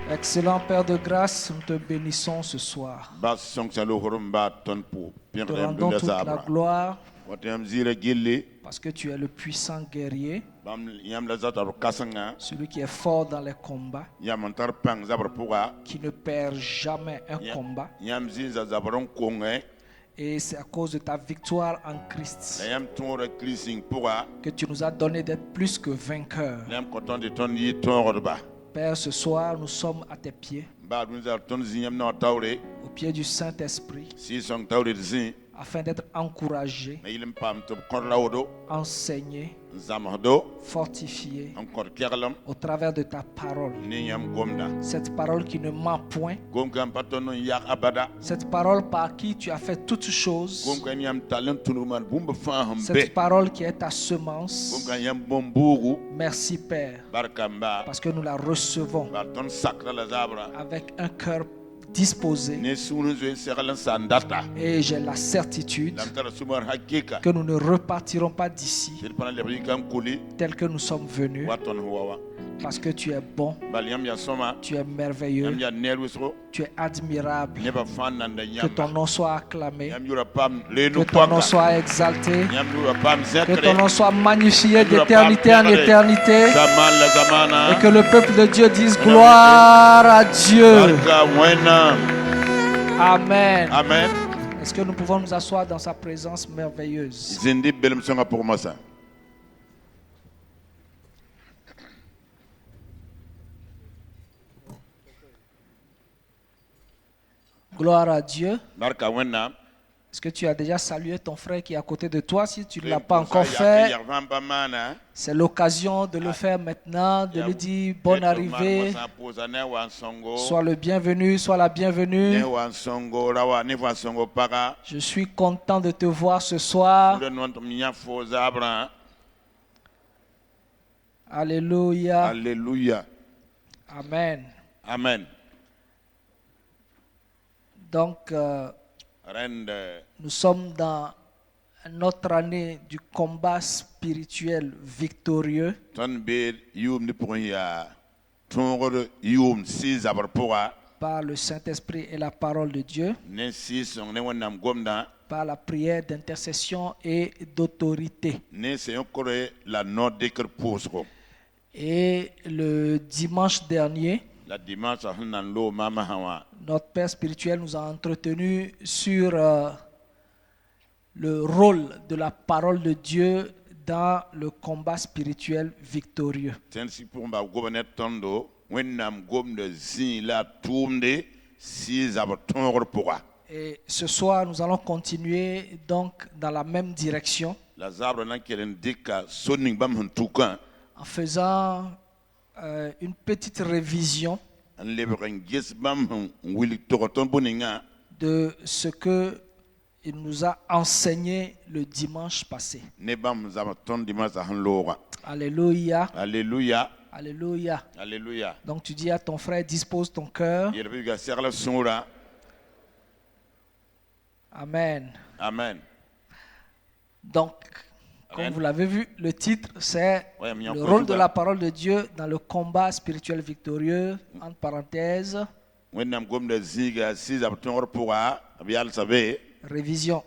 Excellent Père de grâce, nous te bénissons ce soir. Te rendons toute la gloire parce que tu es le puissant guerrier, celui qui est fort dans les combats, qui ne perd jamais un combat. Et c'est à cause de ta victoire en Christ que tu nous as donné d'être plus que vainqueurs. Père, ce soir, nous sommes à tes pieds, au pied du Saint-Esprit, afin d'être encouragés, enseignés, fortifiés au travers de ta parole. Cette parole qui ne ment point, cette parole par qui tu as fait toutes choses, cette parole qui est ta semence. Merci Père, parce que nous la recevons avec un cœur disposé, et j'ai la certitude que nous ne repartirons pas d'ici tel que nous sommes venus, parce que tu es bon, tu es merveilleux, tu es admirable. Que ton nom soit acclamé, que ton nom soit exalté, que ton nom soit magnifié d'éternité en éternité, et que le peuple de Dieu dise gloire à Dieu. Amen. Amen. Est-ce que nous pouvons nous asseoir dans sa présence merveilleuse? Gloire à Dieu. Est-ce que tu as déjà salué ton frère qui est à côté de toi? Si tu ne l'as pas encore fait, c'est l'occasion de le faire maintenant, de lui dire bonne arrivée. Sois le bienvenu, sois la bienvenue. Je suis content de te voir ce soir. Alléluia. Alléluia. Amen. Amen. Donc, nous sommes dans notre année du combat spirituel victorieux. Par le Saint-Esprit et la parole de Dieu. Par la prière d'intercession et d'autorité. Et le dimanche dernier, notre Père spirituel nous a entretenu sur le rôle de la parole de Dieu dans le combat spirituel victorieux. Et ce soir, nous allons continuer donc dans la même direction, en faisant une petite révision de ce que il nous a enseigné le dimanche passé. Alléluia. Alléluia. Alléluia. Alléluia. Donc tu dis à ton frère, dispose ton cœur. Amen. Amen. Donc, comme vous l'avez vu, le titre c'est le rôle de la parole de Dieu dans le combat spirituel victorieux, entre parenthèses. Révision.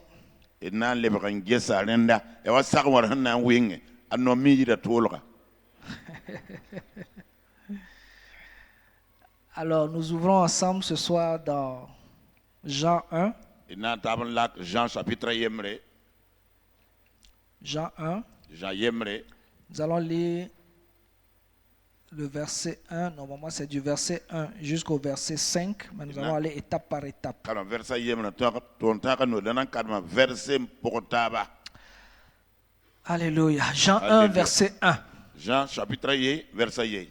Alors, nous ouvrons ensemble ce soir dans Jean 1. Jean chapitre Jean 1. Jean. Nous allons lire le verset 1. Normalement, c'est du verset 1 jusqu'au verset 5. Mais nous allons aller étape par étape. Alléluia. Jean 1, verset 1. Jean chapitre 1, verset 1.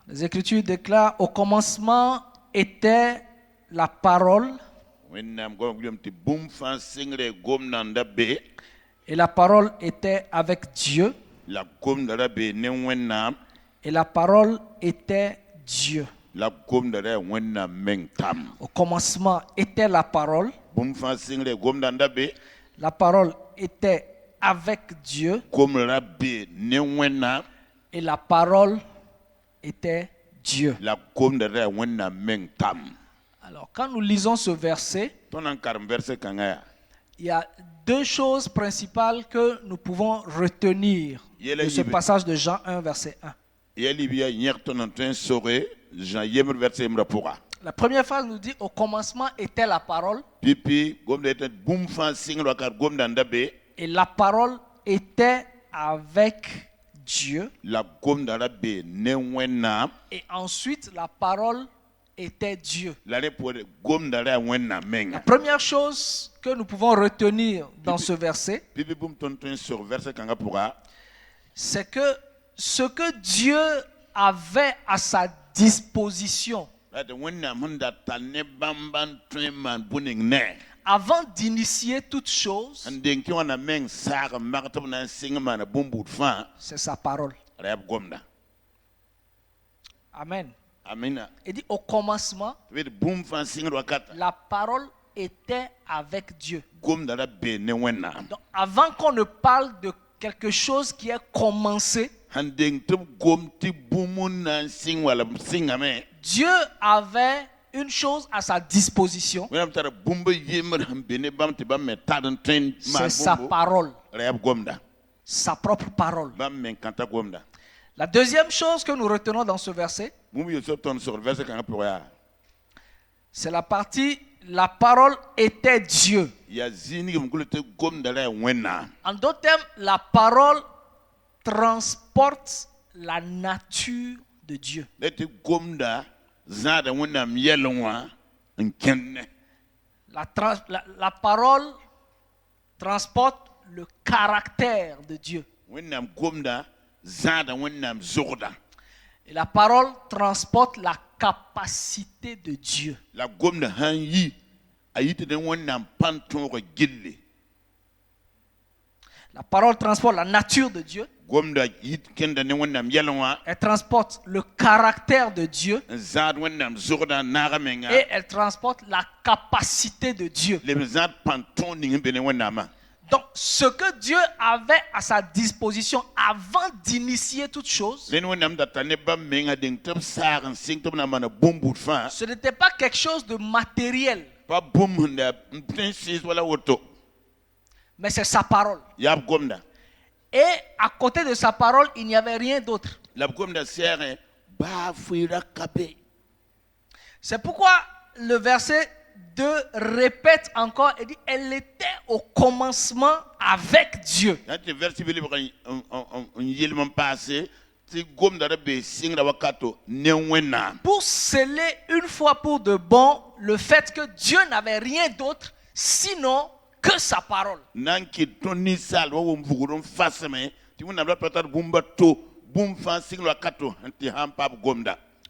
Les Écritures déclarent: au commencement était la parole. Et la parole était avec Dieu. Et la parole était Dieu. Au commencement était la parole. La parole était avec Dieu. Et la parole était Dieu. Alors, quand nous lisons ce verset, il y a deux choses principales que nous pouvons retenir de ce passage de Jean 1, verset 1. La première phrase nous dit, au commencement était la parole. Et la parole était avec Dieu. Et ensuite, la parole était Dieu. La première chose que nous pouvons retenir dans ce verset, c'est que ce que Dieu avait à sa disposition avant d'initier toute chose, c'est sa parole. Amen. Il dit au commencement, la parole était avec Dieu. Donc, avant qu'on ne parle de quelque chose qui est commencé, Dieu avait une chose à sa disposition. C'est sa parole. Sa propre parole. La deuxième chose que nous retenons dans ce verset, c'est la partie la parole était Dieu. En d'autres termes, la parole transporte la nature de Dieu. La parole transporte le caractère de Dieu. Et la parole transporte la capacité de Dieu. La parole transporte la nature de Dieu. Elle transporte le caractère de Dieu. Et elle transporte la capacité de Dieu. Donc, ce que Dieu avait à sa disposition avant d'initier toute chose, ce n'était pas quelque chose de matériel. Mais c'est sa parole. Et à côté de sa parole, il n'y avait rien d'autre. C'est pourquoi le verset 2 répète encore et dit, elle était au commencement avec Dieu. Pour sceller une fois pour de bon le fait que Dieu n'avait rien d'autre sinon que sa parole.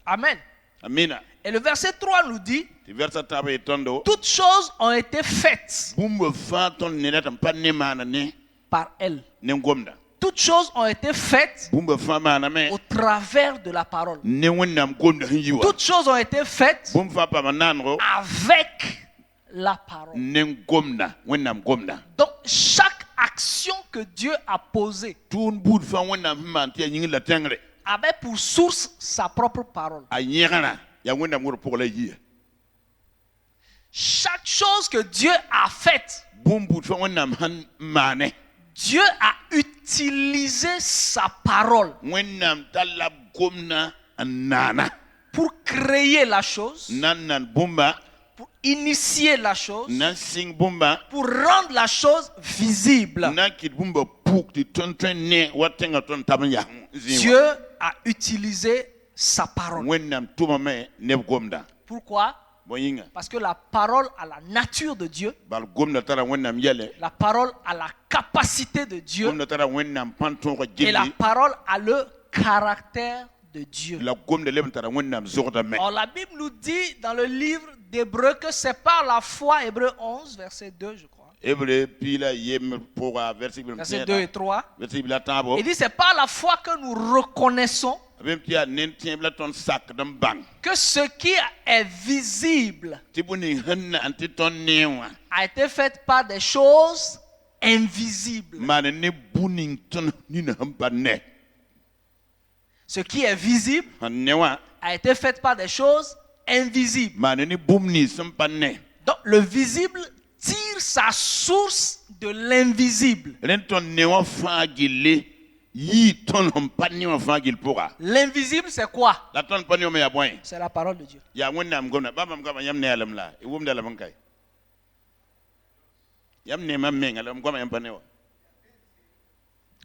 Amen. Et le verset 3 nous dit, toutes choses ont été faites par elle. Toutes choses ont été faites au travers de la parole. Toutes choses ont été faites avec la parole. Donc chaque action que Dieu a posée avait pour source sa propre parole. Chaque chose que Dieu a faite, Dieu a utilisé sa parole pour créer la chose, pour initier la chose, pour rendre la chose visible. Dieu a utilisé sa parole. Pourquoi? Parce que la parole a la nature de Dieu. La parole a la capacité de Dieu. Et la parole a le caractère de Dieu. Or, la Bible nous dit dans le livre d'Hébreux que c'est par la foi, Hébreux 11, verset 2, je crois. Verset 2 et 3. Il dit c'est par la foi que nous reconnaissons que ce qui est visible a été fait par des choses invisibles. Ce qui est visible a été faite par des choses invisibles. Donc le visible tire sa source de l'invisible. L'invisible, c'est quoi? C'est la parole de Dieu.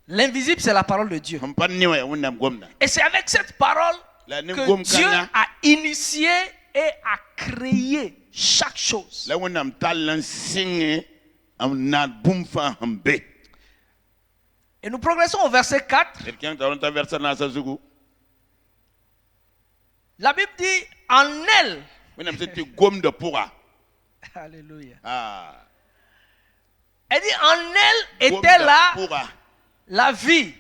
L'invisible, c'est la parole de Dieu. Et c'est avec cette parole que Dieu a initié et a créé chaque chose. Et nous progressons au verset 4. La Bible dit en elle. Alléluia. Elle dit en elle était la vie.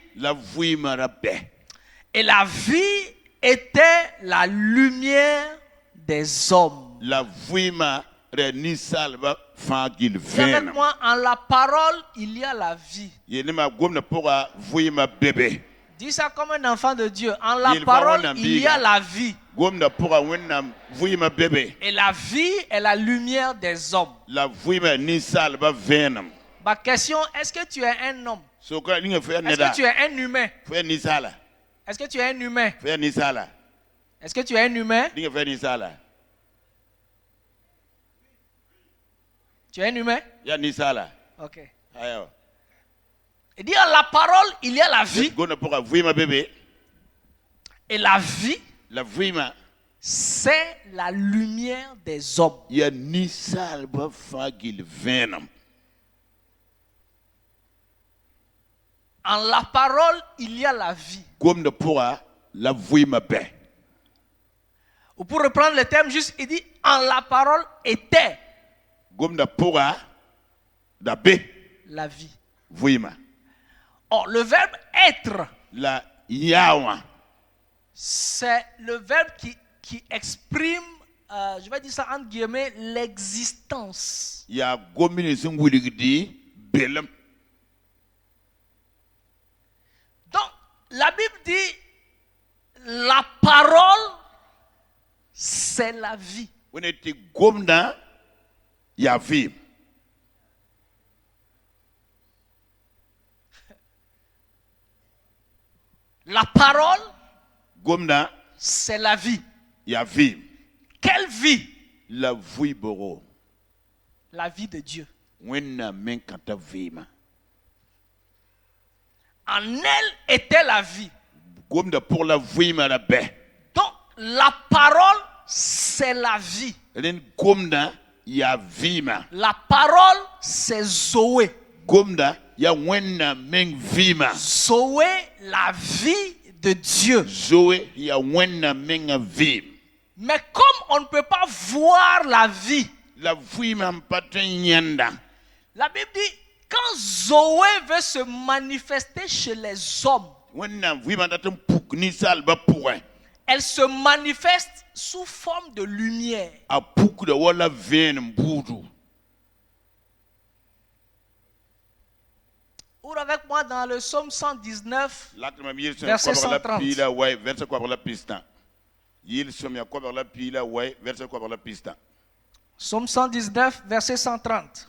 Et la vie était la lumière des hommes. Avec moi, en la parole, il y a la vie. Dis ça comme un enfant de Dieu. En la parole, il y a la vie. Et la vie est la lumière des hommes. Ma question, est-ce que tu es un homme? Est-ce que tu es un humain? Est-ce que tu es un humain? Est-ce que tu es un humain? Tu es un humain? Ok. Il dit en la parole, il y a la vie. Et la vie, c'est la lumière des hommes. En la parole, il y a la vie. Ou pour reprendre le terme juste, il dit en la parole était la vie. Or, le verbe être, c'est le verbe qui exprime, je vais dire ça entre guillemets, l'existence. Donc, la Bible dit, la parole, c'est la vie. La parole, c'est la vie. Quelle vie? La vie de Dieu. En elle était la vie. Donc, la parole, c'est la vie. La parole, c'est Zoé. Zoé, la vie de Dieu. Mais comme on ne peut pas voir la vie, la Bible dit, quand Zoé veut se manifester chez les hommes, elle se manifeste sous forme de lumière. Ouvre avec moi dans le psaume 119, verset 130. Psaume 119, verset 130.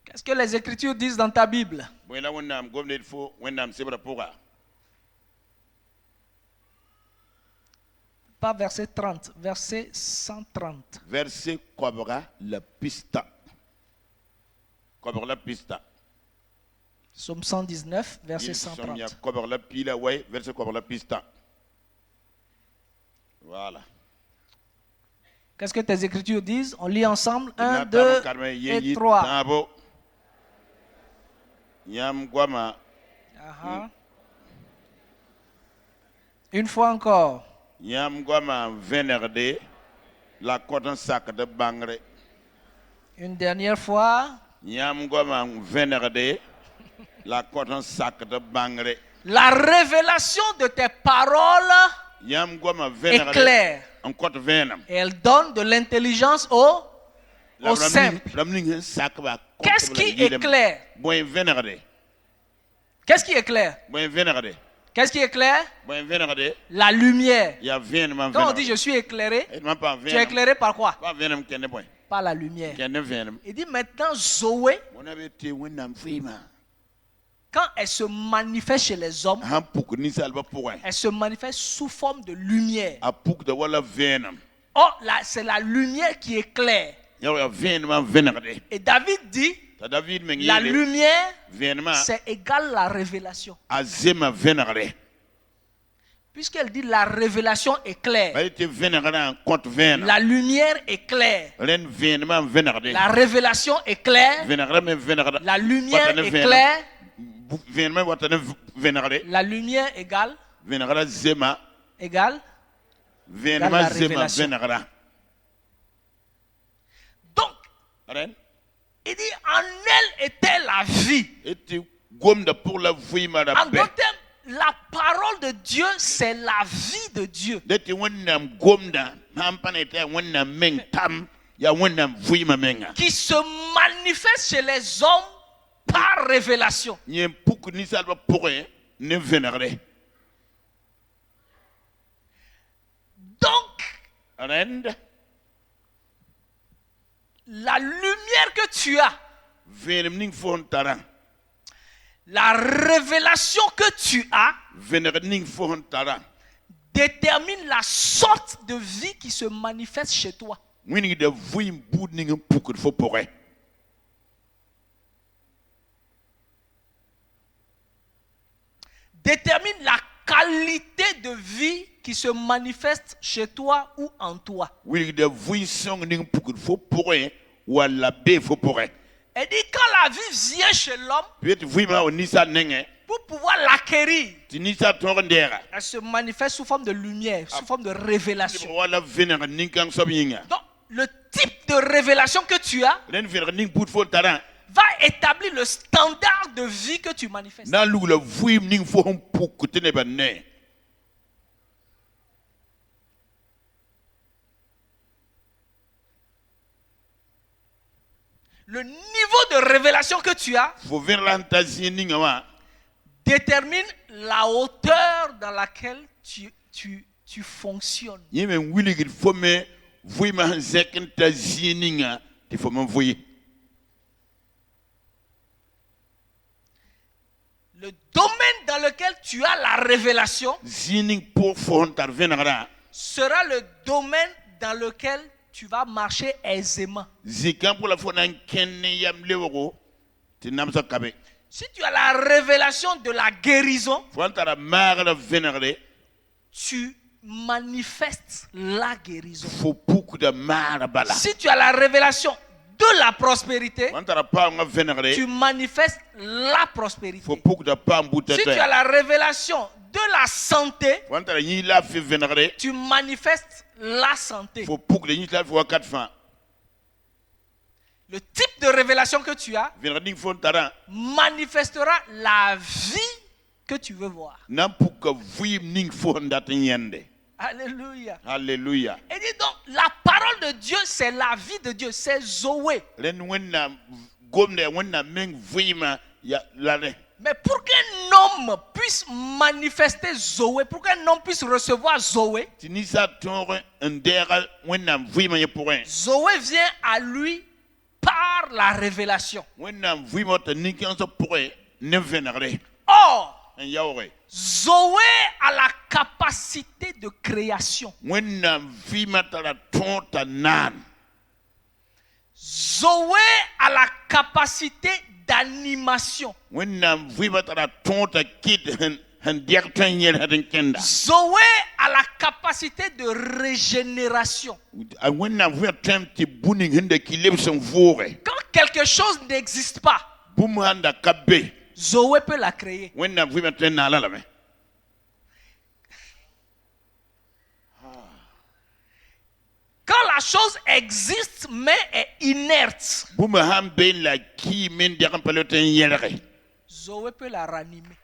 Qu'est-ce que les Écritures disent dans ta Bible? Pas verset 30, verset 130. Verset la pista. Psaume 119, verset 130. Voilà. Qu'est-ce que tes Écritures disent? On lit ensemble. 1, 2 et 3. Une fois encore. Une dernière fois. La révélation de tes paroles est claire. Et elle donne de l'intelligence au simple. Qu'est-ce qui est clair? Qu'est-ce qui est clair? Qu'est-ce qui est clair? La lumière. Quand on dit je suis éclairé, tu es éclairé par quoi? Par la lumière. Il dit maintenant Zoé, quand elle se manifeste chez les hommes, elle se manifeste sous forme de lumière. Oh, là, c'est la lumière qui éclaire. Et David dit, la lumière, c'est égal à la révélation. Puisqu'elle dit la révélation est claire, la lumière est claire, la révélation est claire, la lumière est claire, la lumière égale la révélation. Donc, il dit en elle était la vie. En d'autres termes, la parole de Dieu, c'est la vie de Dieu. Qui se manifeste chez les hommes par révélation. Donc, la lumière que tu as, la révélation que tu as, détermine la sorte de vie qui se manifeste chez toi. Détermine la qualité de vie qui se manifeste chez toi ou en toi. Elle dit quand la vie vient chez l'homme, pour pouvoir l'acquérir, elle se manifeste sous forme de lumière, sous forme de révélation. Donc, le type de révélation que tu as va établir le standard de vie que tu manifestes. Le niveau de révélation que tu as détermine la hauteur dans laquelle tu fonctionnes. Le domaine dans lequel tu as la révélation sera le domaine dans lequel tu vas marcher aisément. Si tu as la révélation de la guérison, tu manifestes la guérison. Si tu as la révélation de la prospérité, tu manifestes la prospérité. Si tu as la révélation de la santé, tu manifestes la santé. Le type de révélation que tu as manifestera la vie que tu veux voir. Alléluia. Alléluia. Et dit donc, la parole de Dieu, c'est la vie de Dieu, c'est Zoé. Mais pour qu'un homme puisse manifester Zoé, pour qu'un homme puisse recevoir Zoé, Zoé vient à lui par la révélation. Or, Zoé a la capacité de création. Zoé a la capacité d'animation. Zoé a la capacité de régénération. Quand quelque chose n'existe pas, Zoé peut la créer. Quand la chose existe mais est inerte, Zoé peut la ranimer.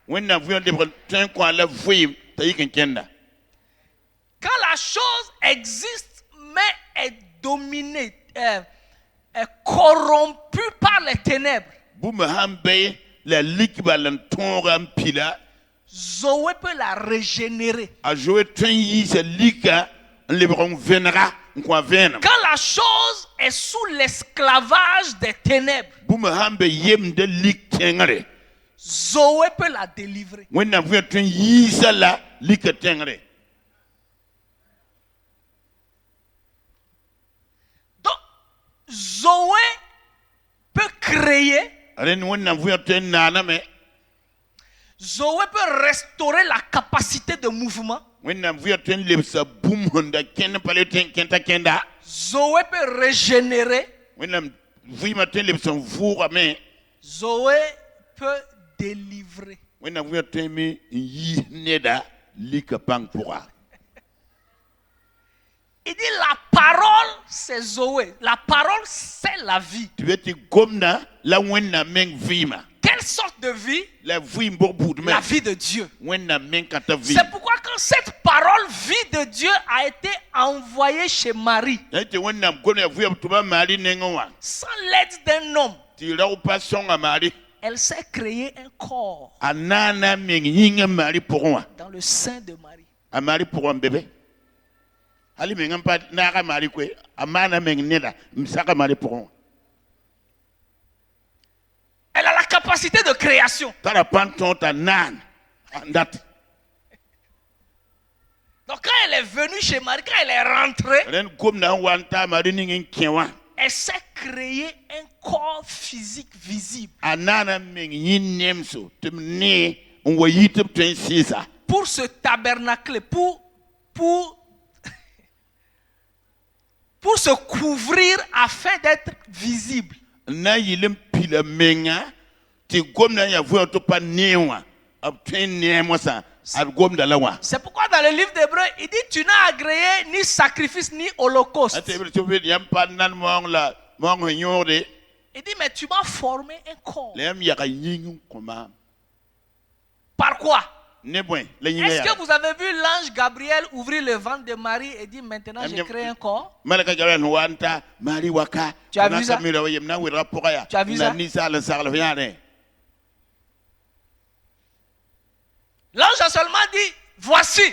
Quand la chose existe mais est dominée, est corrompue par les ténèbres, la lik balan tonga pila Zoé peut la régénérer. A Zoé tun se lika le bron venera kwa ven. Quand la chose est sous l'esclavage des ténèbres, Buma hambe yem de lik tengre. Zoé peut la délivrer. When na vu tun yisa la lik tengre. Donc Zoé peut créer. Ren when na vu tun nana me Zoé peut restaurer la capacité de mouvement. Zoé peut régénérer. Zoé peut délivrer. Il dit la parole c'est Zoé. La parole c'est la vie. Quelle sorte de vie? La vie de Dieu. C'est pourquoi quand cette parole vie de Dieu a été envoyée chez Marie, sans l'aide d'un homme, elle s'est créée un corps dans le sein de Marie. Elle a la capacité de création. Donc quand elle est venue chez Marie, quand elle est rentrée, elle s'est créée un corps physique visible. Pour se tabernacler, pour se couvrir afin d'être visible. C'est pourquoi dans le livre d'Hébreux, il dit tu n'as agréé ni sacrifice ni holocauste. Il dit mais tu m'as formé un corps. Par quoi? Est-ce que vous avez vu l'ange Gabriel ouvrir le ventre de Marie et dire maintenant j'ai créé un corps? Tu as vu ça? Tu as vu ça? L'ange a seulement dit voici.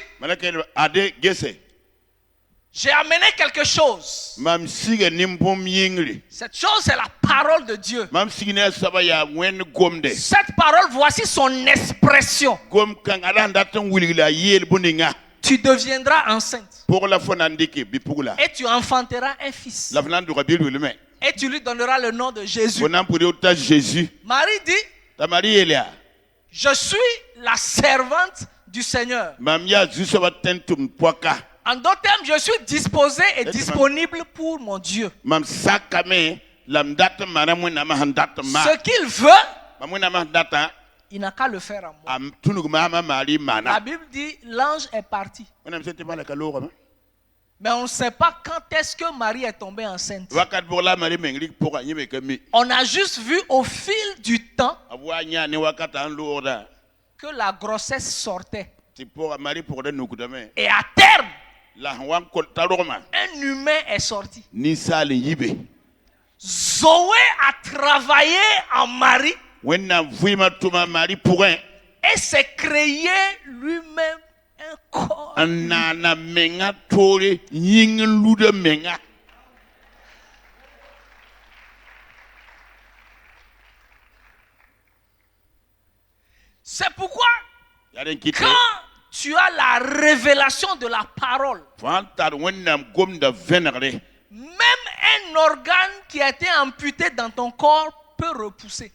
J'ai amené quelque chose. Cette chose c'est la parole de Dieu. Cette parole, voici son expression. Tu deviendras enceinte. Et tu enfanteras un fils. Et tu lui donneras le nom de Jésus. Marie dit, je suis la servante du Seigneur. En d'autres termes, je suis disposé et disponible pour mon Dieu. Ce qu'il veut, il n'a qu'à le faire en moi. La Bible dit, l'ange est parti. Mais on ne sait pas quand est-ce que Marie est tombée enceinte. On a juste vu au fil du temps que la grossesse sortait. Et à terme, un humain est sorti. Zoé a travaillé en Marie et s'est créé lui-même un corps. C'est pourquoi quand tu as la révélation de la parole, même un organe qui a été amputé dans ton corps peut repousser.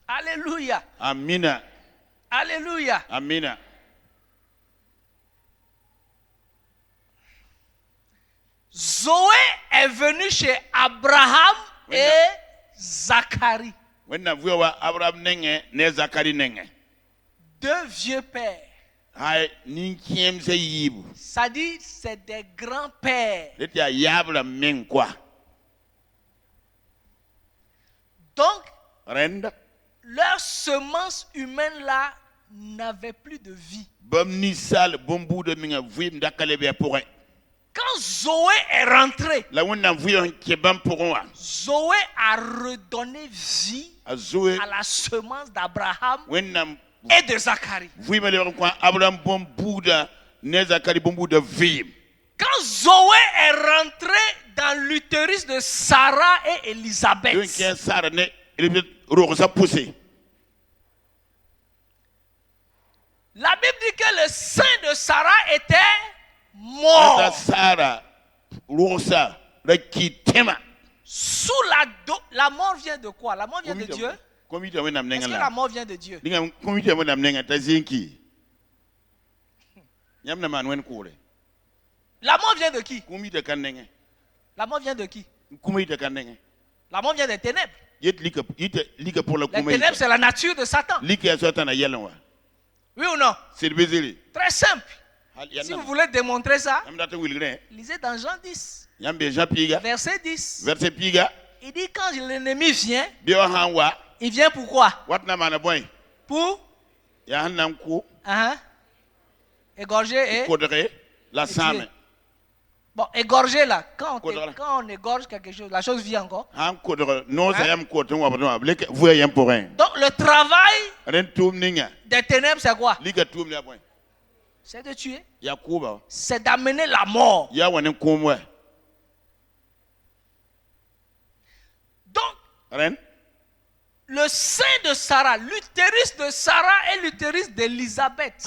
Alléluia. Amina. Alléluia. Amina. Zoé est venue chez Abraham et Zacharie. Deux vieux pères. Ça dit c'est des grands-pères. Donc, leur semence humaine là n'avait plus de vie. Quand Zoé est rentrée, Zoé a redonné vie à la semence d'Abraham et de Zacharie. Quand Zoé est rentrée dans l'utérus de Sarah et Élisabeth, la Bible dit que le sein de Sarah était mort. Sous la mort vient de quoi? La mort vient de Dieu? Est-ce que la mort vient de Dieu? La mort vient de qui? La mort vient de qui? La mort vient des ténèbres. Les ténèbres, c'est la nature de Satan. Oui ou non? Très simple. Si vous voulez démontrer ça, lisez dans Jean 10. Verset 10. Il dit quand l'ennemi vient, il vient pour quoi? Pour égorger et la same. Bon, égorger là, quand on égorge quelque chose, la chose vient encore. Donc le travail des ténèbres, c'est quoi? C'est de tuer. C'est d'amener la mort. Donc, le sein de Sarah, l'utérus de Sarah et l'utérus d'Élisabeth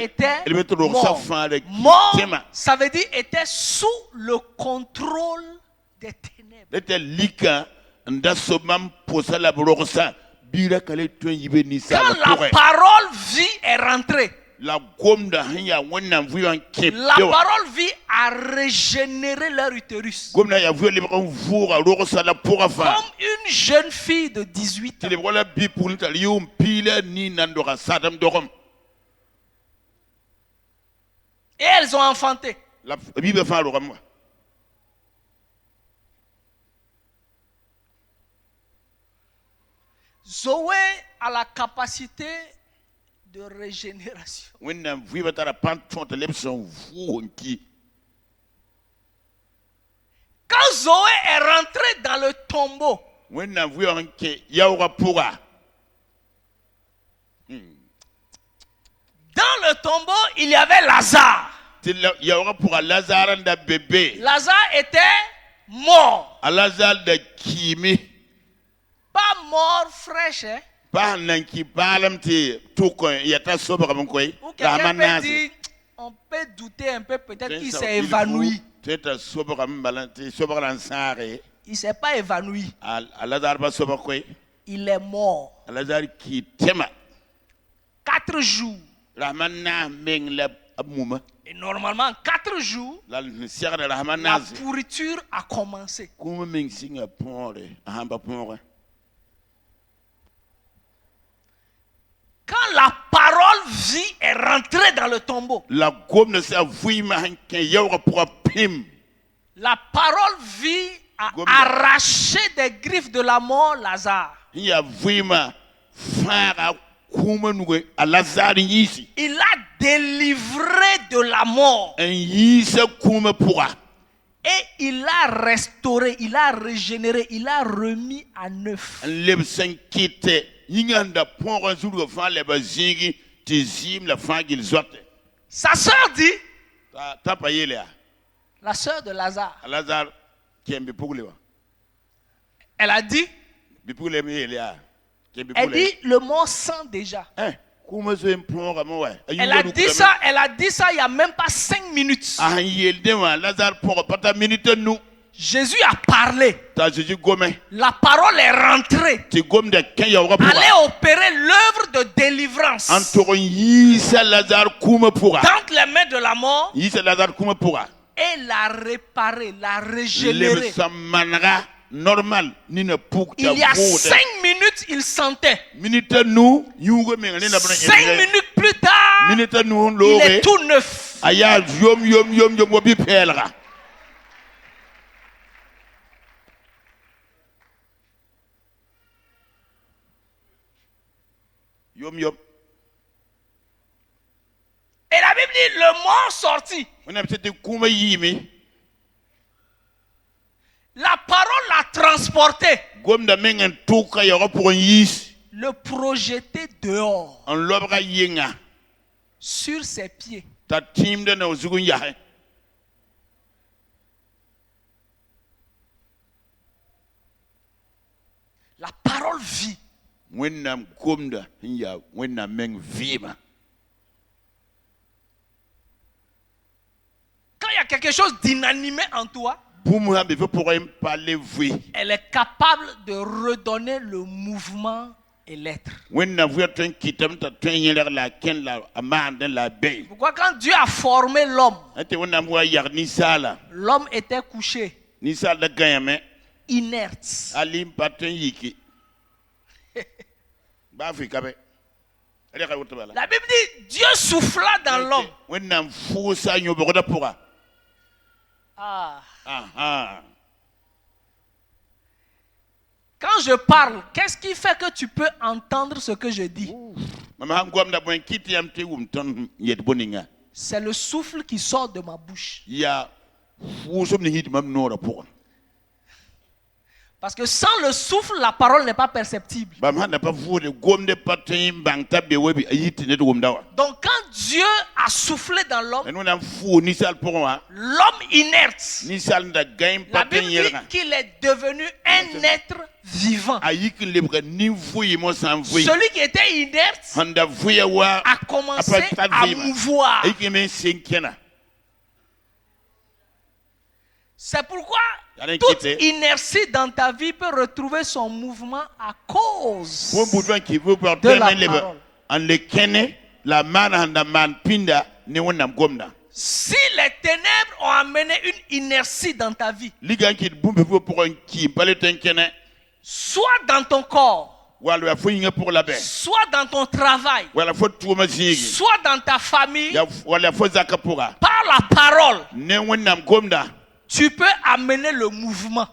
étaient morts. Mort, ça veut dire était sous le contrôle des ténèbres. Quand la parole vie est rentrée, la parole vie a régénéré leur utérus. Comme une jeune fille de 18 ans. Et elles ont enfanté. Zoé a la capacité de régénération. Quand Zoé est rentrée dans le tombeau, dans le tombeau, il y avait Lazare. Lazare était mort. Pas mort fraîche, hein? Ou quelqu'un peut dire, on peut douter un peu, peut-être qu'il s'est évanoui. Il ne s'est pas évanoui. Il est mort. 4 jours. Et normalement, 4 jours, la pourriture a commencé. Quand la parole vie est rentrée dans le tombeau, la parole vie a arraché des griffes de la mort Lazare. Il a délivré de la mort. Et il a restauré, il a régénéré, il a remis à neuf. Sa sœur dit, la sœur de Lazare, elle a dit, le mort sent déjà. Elle a dit ça il n'y a même pas 5 minutes. Jésus a parlé. La parole est rentrée. Allez opérer l'œuvre de délivrance. Dans les mains de la mort. Et la réparer, la régénérer. Il y a 5 minutes, il sentait. 5 minutes plus tard, il est tout neuf. sorti. La parole l'a transporté. Le projeter dehors. Sur ses pieds. La parole vit. Quand il y a quelque chose d'inanimé en toi, elle est capable de redonner le mouvement et l'être. Pourquoi quand Dieu a formé l'homme, l'homme était couché, inerte. La Bible dit Dieu souffla dans l'homme. Quand je parle, qu'est-ce qui fait que tu peux entendre ce que je dis? C'est le souffle qui sort de ma bouche. Parce que sans le souffle, la parole n'est pas perceptible. Donc quand Dieu a soufflé dans l'homme, l'homme inerte, la Bible dit qu'il est devenu un être vivant. Celui qui était inerte a commencé à mouvoir. C'est pourquoi toute inertie dans ta vie peut retrouver son mouvement à cause de la parole. Si les ténèbres ont amené une inertie dans ta vie, soit dans ton corps, soit dans ton travail, soit dans ta famille, par la parole, tu peux amener le mouvement.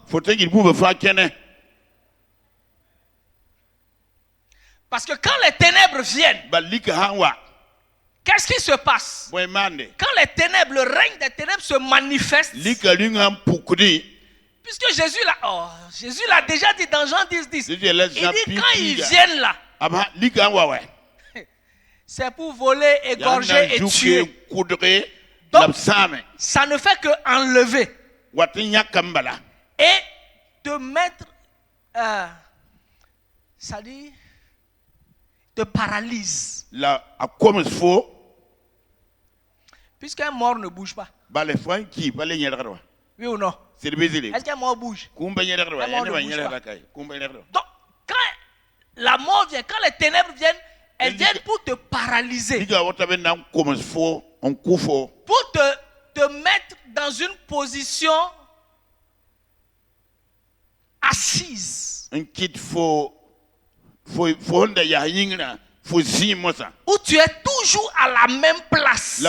Parce que quand les ténèbres viennent, qu'est-ce qui se passe? Quand les ténèbres, le règne des ténèbres se manifeste, puisque Jésus l'a déjà dit dans Jean 10:10. Il dit quand ils viennent là, c'est pour voler, égorger et tuer. Donc, ça ne fait que enlever. Et te mettre, ça dit, te paralyse. Puisqu'un mort ne bouge pas. Oui ou non? Est-ce qu'un mort bouge? Un mort ne bouge pas. Donc, quand la mort vient, quand les ténèbres viennent, elles viennent pour te paralyser. Pour te mettre dans une position assise. Où tu es toujours à la même place.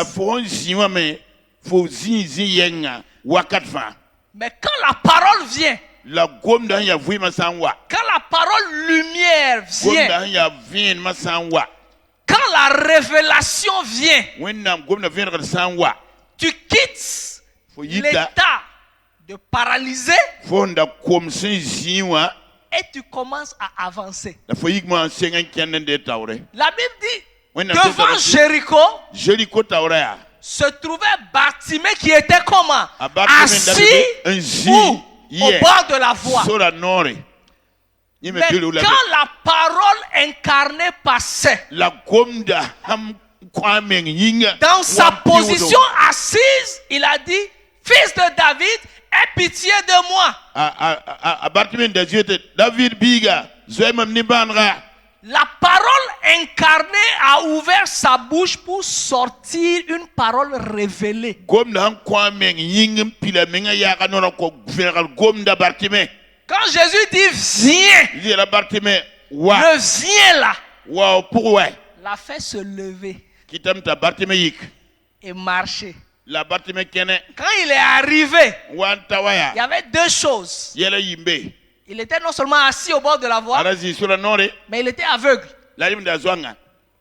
Mais quand la parole vient, quand la parole lumière vient, quand la révélation vient, tu quittes l'état de paralysé et tu commences à avancer. La Bible dit, devant Jéricho, se trouvait Bartimée qui était comment? Assis au bord de la voie. Mais quand la parole incarnée passait, dans sa position assise, il a dit, fils de David, aie pitié de moi. La parole incarnée a ouvert sa bouche pour sortir une parole révélée. Quand Jésus dit viens, le viens là, l'a fait se lever et marcher. Quand il est arrivé, il y avait deux choses. Il était non seulement assis au bord de la voie, mais il était aveugle.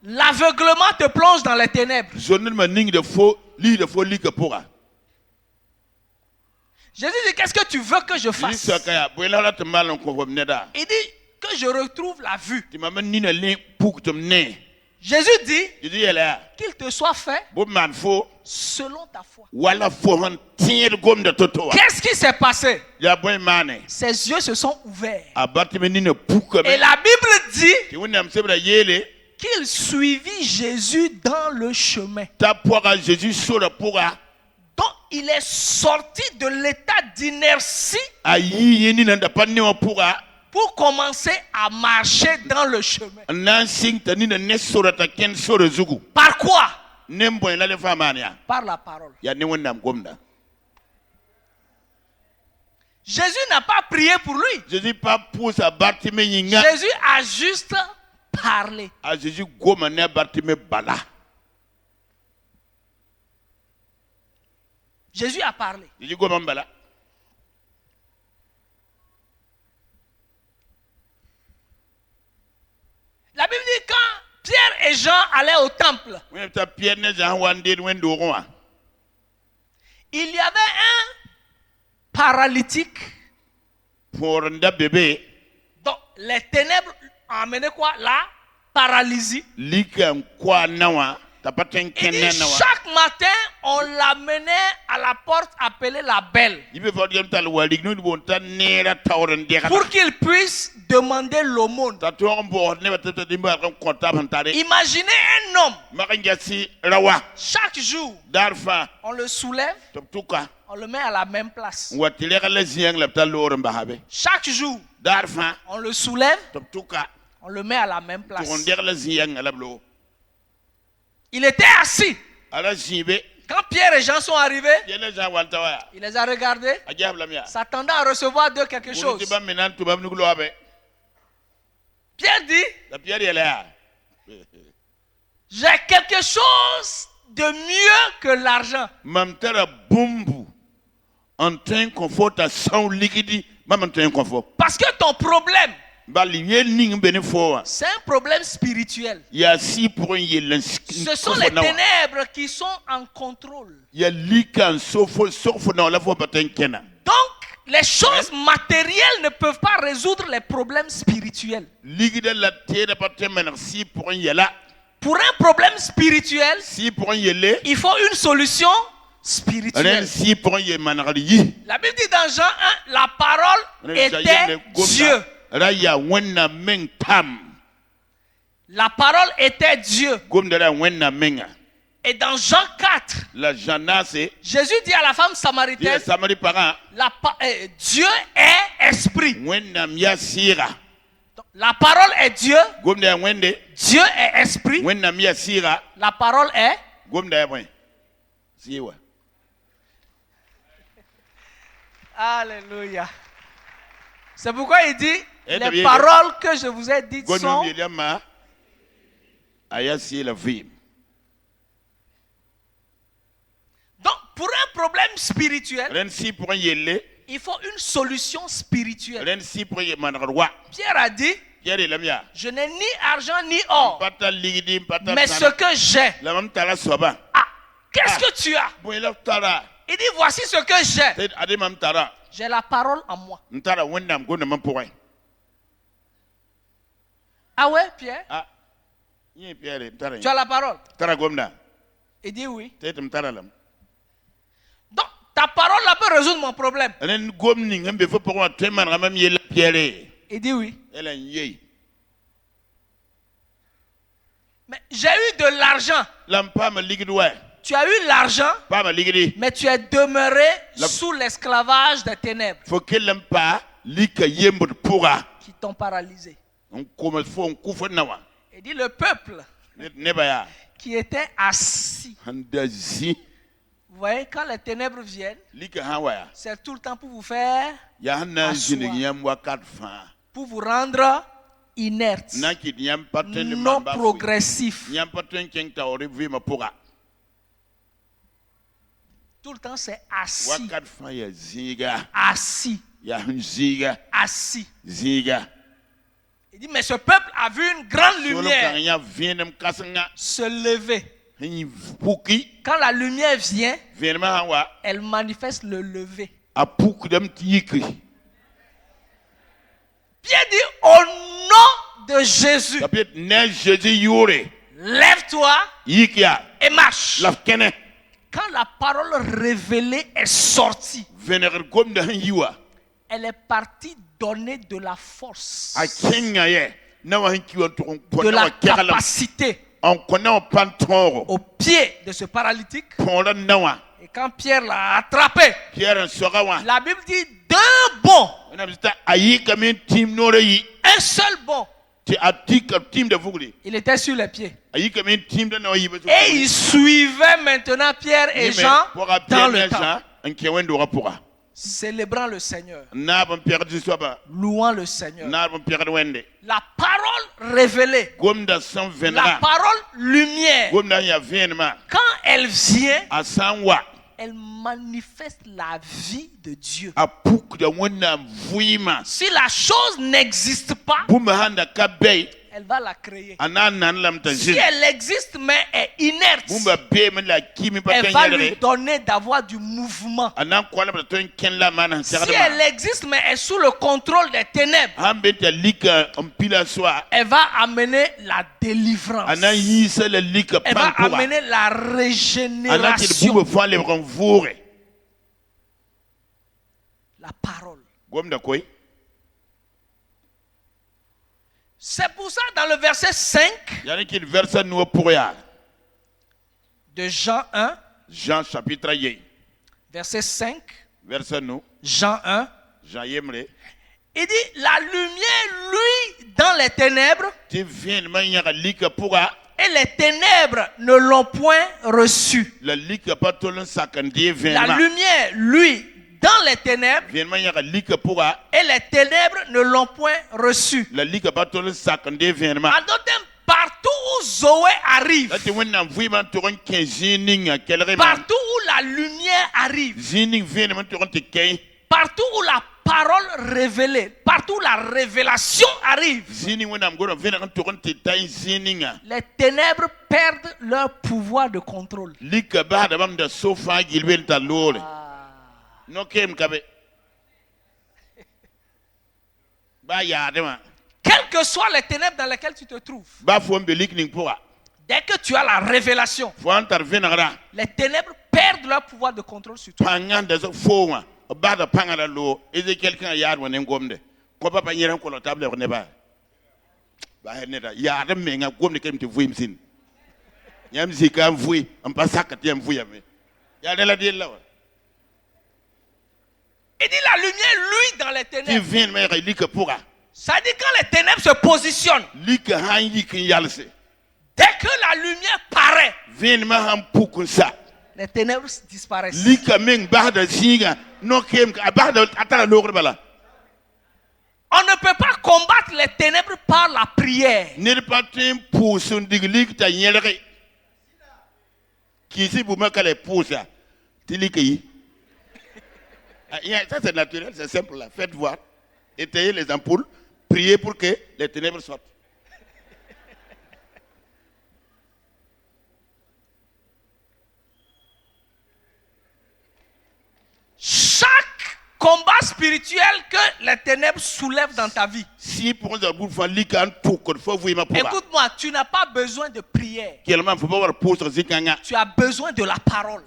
L'aveuglement te plonge dans les ténèbres. Jésus dit, qu'est-ce que tu veux que je fasse? Il dit que je retrouve la vue. Jésus dit qu'il te soit fait selon ta foi. Qu'est-ce qui s'est passé? Ses yeux se sont ouverts. Et la Bible dit qu'il suivit Jésus dans le chemin. Donc il est sorti de l'état d'inertie pour commencer à marcher dans le chemin. Par quoi? Par la parole. Jésus n'a pas prié pour lui. Jésus a juste parlé. Jésus a parlé. La Bible dit quand Pierre et Jean allaient au temple, il y avait un paralytique. Donc les ténèbres ont amené quoi? La paralysie. Il dit, chaque matin, on l'amenait à la porte appelée la Belle pour qu'il puisse demander l'aumône. Imaginez un homme. Chaque jour, on le soulève, on le met à la même place. Chaque jour, on le soulève, on le met à la même place. Il était assis. Quand Pierre et Jean sont arrivés, il les a regardés, s'attendant à recevoir d'eux quelque chose. Pierre dit, j'ai quelque chose de mieux que l'argent. Parce que ton problème, c'est un problème spirituel. Ce sont les ténèbres qui sont en contrôle. Donc, les choses matérielles ne peuvent pas résoudre les problèmes spirituels. Pour un problème spirituel, il faut une solution spirituelle. La Bible dit dans Jean 1, la parole était Dieu. La parole était Dieu. Et dans Jean 4, Jésus dit à la femme samaritaine, Dieu est esprit. Donc, la parole est Dieu. Dieu est esprit. La parole est Alléluia. C'est pourquoi il dit, les paroles que je vous ai dites sont... Donc, pour un problème spirituel, il faut une solution spirituelle. Pierre a dit, je n'ai ni argent ni or, mais ce que j'ai. Ah, qu'est-ce que tu as? Il dit, voici ce que j'ai. J'ai la parole en moi. Ah ouais, Pierre? Tu as la parole? Il dit oui. Donc, ta parole là peut résoudre mon problème. Il dit oui. Mais j'ai eu de l'argent. Tu as eu l'argent, mais tu es demeuré sous l'esclavage des ténèbres qui t'ont paralysé. Il dit le peuple qui était assis. Vous voyez, quand les ténèbres viennent, c'est tout le temps pour vous faire asseoir, pour vous rendre inerte, non progressif. Tout le temps, c'est assis. Assis. Assis. Il dit, mais ce peuple a vu une grande lumière se lever. Quand la lumière vient, elle manifeste le lever. Pierre dit au nom de Jésus, lève-toi et marche. Quand la parole révélée est sortie, elle est partie donner de la force, de la capacité au pied de ce paralytique. Et quand Pierre l'a attrapé, la Bible dit deux bons, un seul bon, il était sur les pieds. Et il suivait maintenant Pierre et Jean dans le temple, célébrant le Seigneur, louant le Seigneur. La parole révélée, la parole lumière, quand elle vient, elle manifeste la vie de Dieu. Si la chose n'existe pas, elle va la créer. Si elle existe mais est inerte, elle va lui donner d'avoir du mouvement. Si elle existe mais est sous le contrôle des ténèbres, elle va amener la délivrance. Elle va amener la régénération. La parole. C'est pour ça dans le verset 5 de Jean 1, Jean chapitre 1, verset 5, Jean 1, il dit la lumière lui dans les ténèbres et les ténèbres ne l'ont point reçu. La lumière lui dans les ténèbres et les ténèbres ne l'ont point reçu. En d'autres termes, partout où Zoé arrive, partout où la lumière arrive, partout où la parole révélée, partout où la révélation arrive, les ténèbres perdent leur pouvoir de contrôle. Quelles que soient les ténèbres dans lesquelles tu te trouves, dès que tu as la révélation, les ténèbres perdent leur pouvoir de contrôle sur toi. Il dit la lumière, lui, dans les ténèbres. Ça dit quand les ténèbres se positionnent, dès que la lumière paraît, les ténèbres disparaissent. On ne peut pas combattre les ténèbres par la prière. Ça c'est naturel, c'est simple là. Faites voir, étayez les ampoules, priez pour que les ténèbres sortent. Chaque combat spirituel que les ténèbres soulèvent dans ta vie, écoute-moi, tu n'as pas besoin de prière. Tu as besoin de la parole.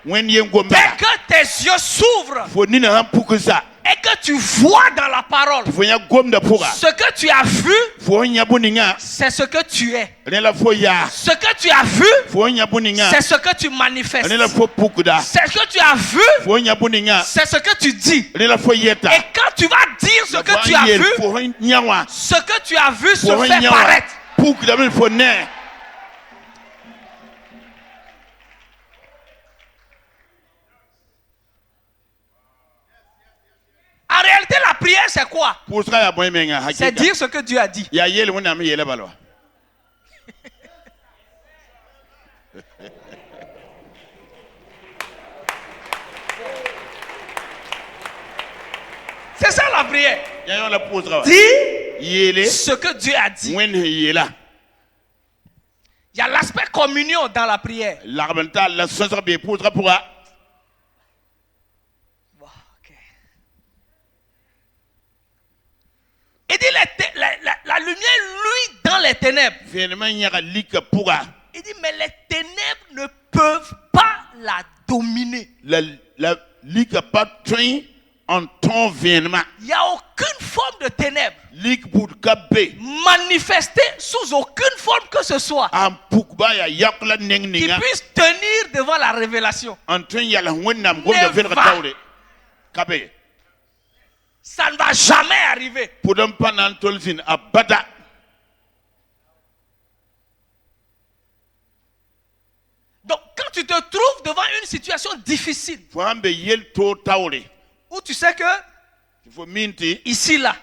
Dès que tes yeux s'ouvrent et que tu vois dans la parole ce que tu as vu, c'est ce que tu es. Ce que tu as vu, c'est ce que tu manifestes. C'est ce que tu as vu, c'est ce que tu dis. Et quand tu vas dire ce que tu as vu, ce que tu as vu se fait paraître. En réalité, la prière, c'est quoi? C'est dire ce que Dieu a dit. C'est ça la prière. Dis ce que Dieu a dit. Il y a l'aspect communion dans la prière. Il dit la lumière, lui, dans les ténèbres. Il dit, mais les ténèbres ne peuvent pas la dominer. Il n'y a aucune forme de ténèbres manifestée sous aucune forme que ce soit qui puisse tenir devant la révélation. Ça ne va jamais arriver. Donc quand tu te trouves devant une situation difficile où tu sais que ici là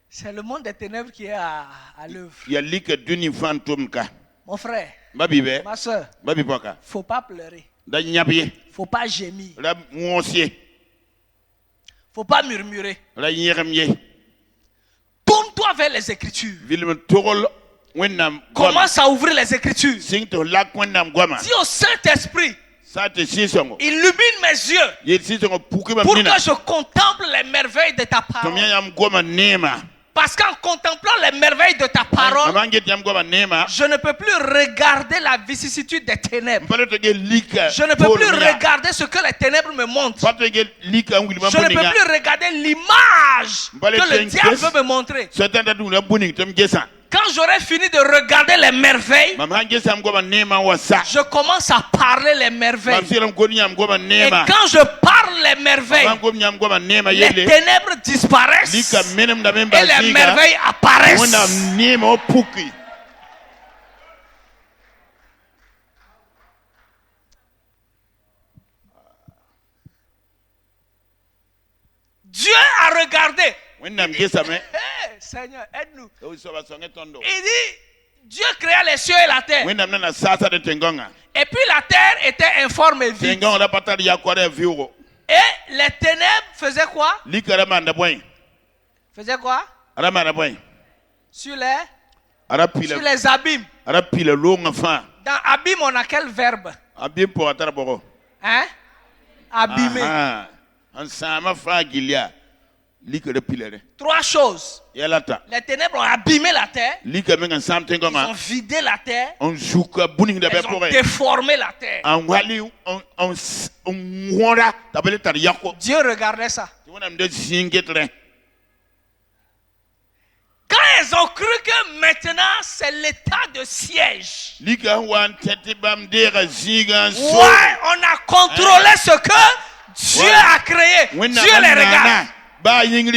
c'est le monde des ténèbres qui est à l'œuvre. Mon frère, ma soeur, il ne faut pas pleurer. Il ne faut pas gémir. Il ne faut pas murmurer. Tourne-toi vers les Écritures. Commence à ouvrir les Écritures. Dis au Saint-Esprit, illumine mes yeux pour que je contemple les merveilles de ta parole. Parce qu'en contemplant les merveilles de ta parole, je ne peux plus regarder la vicissitude des ténèbres. Je ne peux plus regarder ce que les ténèbres me montrent. Je ne peux plus regarder l'image que le diable veut me montrer. Quand j'aurai fini de regarder les merveilles, je commence à parler les merveilles. Et quand je parle les merveilles, les ténèbres disparaissent et les merveilles apparaissent. Dieu a regardé. Seigneur, aide-nous. Il dit, Dieu créa les cieux et la terre. Et puis la terre était informe et vide. Et les ténèbres faisaient quoi? Faisaient quoi? Sur les abîmes. Dans abîme, on a quel verbe? Hein? Abîmer. Trois choses. Les ténèbres ont abîmé la terre. Ils ont vidé la terre. Ils ont déformé la terre. Dieu regardait ça. Quand ils ont cru que maintenant c'est l'état de siège. Ouais, on a contrôlé ce que Dieu a créé. Dieu les regarde. La Bible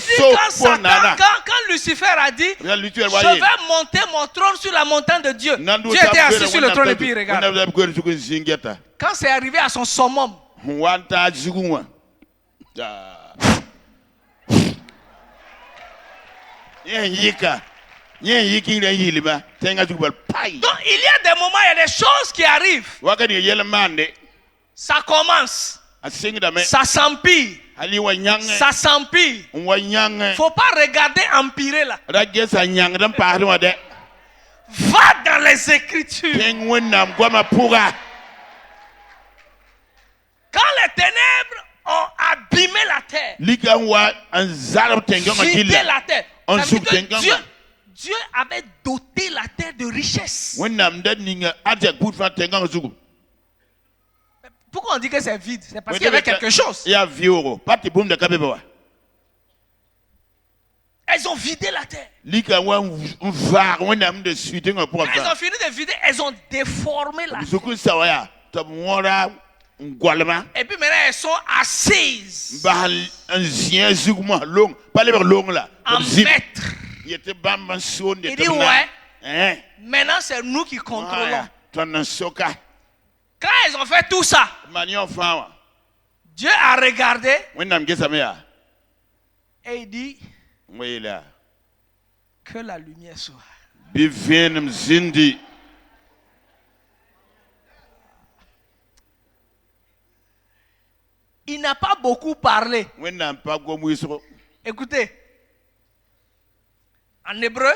dit quand Lucifer a dit, je vais monter mon trône sur la montagne de Dieu. Dieu était assis sur le trône et puis il regarde. Quand c'est arrivé à son summum, donc il y a des moments, il y a des choses qui arrivent. Ça commence. Ça s'empire. Ça s'empire. Faut pas regarder empirer là. Va dans les Écritures. Quand les ténèbres ont abîmé la terre, vidé la terre, ça veut dire que Dieu avait doté la terre de richesse. Pourquoi on dit que c'est vide? C'est parce qu'il y avait quelque chose. Elles ont vidé la terre. Quand elles ont fini de vider, elles ont déformé la terre. Et puis maintenant elles sont assises en maître. Il dit ouais, maintenant c'est nous qui contrôlons. Quand elles ont fait tout ça, Dieu a regardé et il dit que la lumière soit. Il n'a pas beaucoup parlé. Écoutez, en hébreu,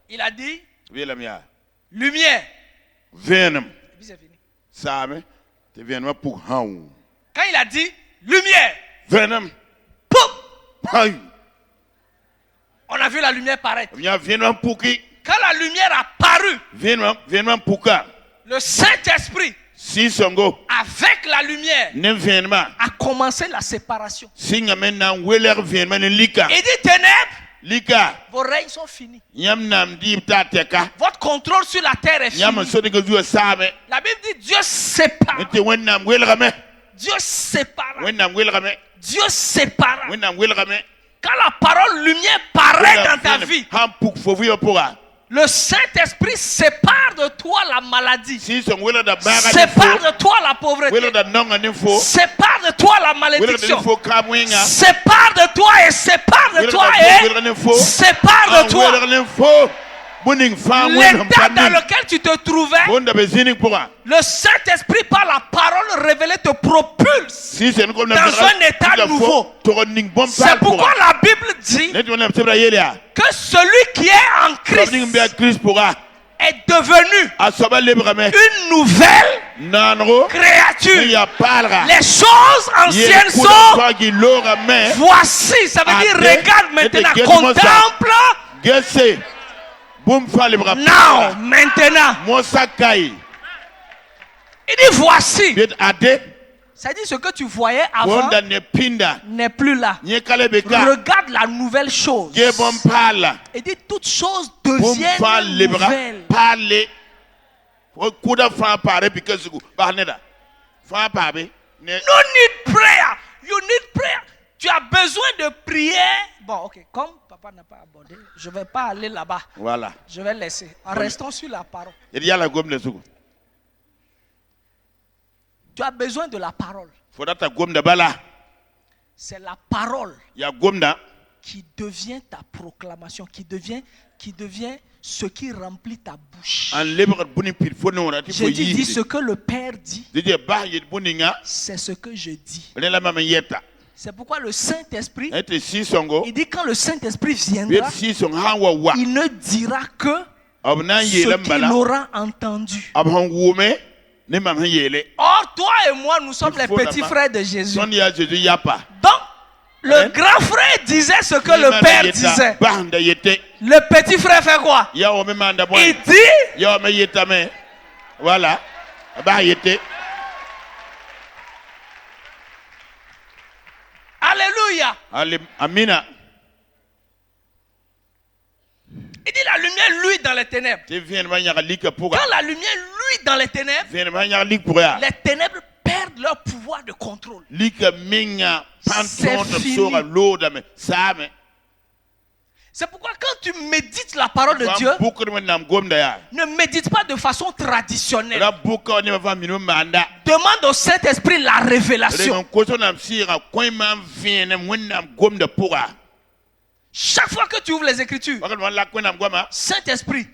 Il a dit lumière. Venom. Et puis c'est fini. Quand il a dit lumière, Venom. Poum! On a vu la lumière paraître. Quand la lumière a paru, le Saint-Esprit, avec la lumière, a commencé la séparation. Il dit ténèbres, vos règnes sont finis. Votre contrôle sur la terre est fini. La Bible dit Dieu sépare. Dieu sépare. Dieu sépare. Quand la parole lumière paraît dans ta vie, le Saint-Esprit sépare de toi la maladie, sépare de toi la pauvreté, sépare de toi la malédiction, sépare de toi et sépare de toi et sépare de toi. L'état dans lequel tu te trouvais, le Saint-Esprit par la parole révélée te propulse dans un état nouveau. C'est pourquoi la Bible dit que celui qui est en Christ est devenu une nouvelle créature. Les choses anciennes sont voici, ça veut dire regarde maintenant, contemple. Now, maintenant. Il dit voici. Ça dit ce que tu voyais avant n'est plus là. Regarde la nouvelle chose. Il dit toutes choses deviennent nouvelles. No need prayer. You need prayer. Tu as besoin de prier. Bon, ok. Comme papa n'a pas abordé, je ne vais pas aller là-bas. Voilà. Je vais laisser. En restant sur la parole. Tu as besoin de la parole. C'est la parole qui devient ta proclamation, qui devient ce qui remplit ta bouche. J'ai dit ce que le Père dit. C'est ce que je dis. C'est pourquoi le Saint-Esprit, il dit quand le Saint-Esprit viendra, il ne dira que ce qu'il aura entendu. Or, toi et moi, nous sommes les petits frères de Jésus. Donc, le grand frère disait ce que le Père disait. Le petit frère fait quoi? Il dit. Voilà. Alléluia. Amina. Il dit la lumière luit dans les ténèbres. Quand la lumière luit dans les ténèbres, les ténèbres perdent leur pouvoir de contrôle. C'est fini. C'est pourquoi quand tu médites la parole de Dieu, ne médite pas de façon traditionnelle. Demande au Saint-Esprit la révélation. Chaque fois que tu ouvres les Écritures, Saint-Esprit,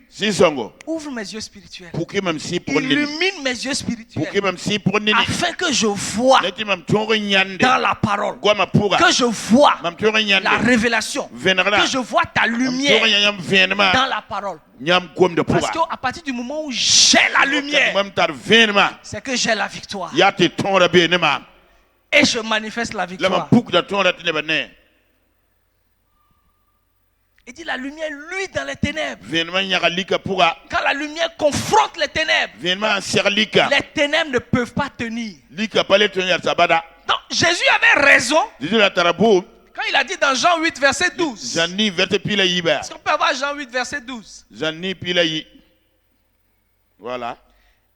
ouvre mes yeux spirituels. Illumine mes yeux spirituels. Afin que je vois dans la parole. Que je vois la révélation. Que je vois ta lumière dans la parole. Parce qu'à partir du moment où j'ai la lumière, c'est que j'ai la victoire. Et je manifeste la victoire. Il dit la lumière luit dans les ténèbres. Quand la lumière confronte les ténèbres, les ténèbres ne peuvent pas tenir. Donc Jésus avait raison quand il a dit dans Jean 8 verset 12. Est-ce qu'on peut avoir Jean 8 verset 12? Voilà.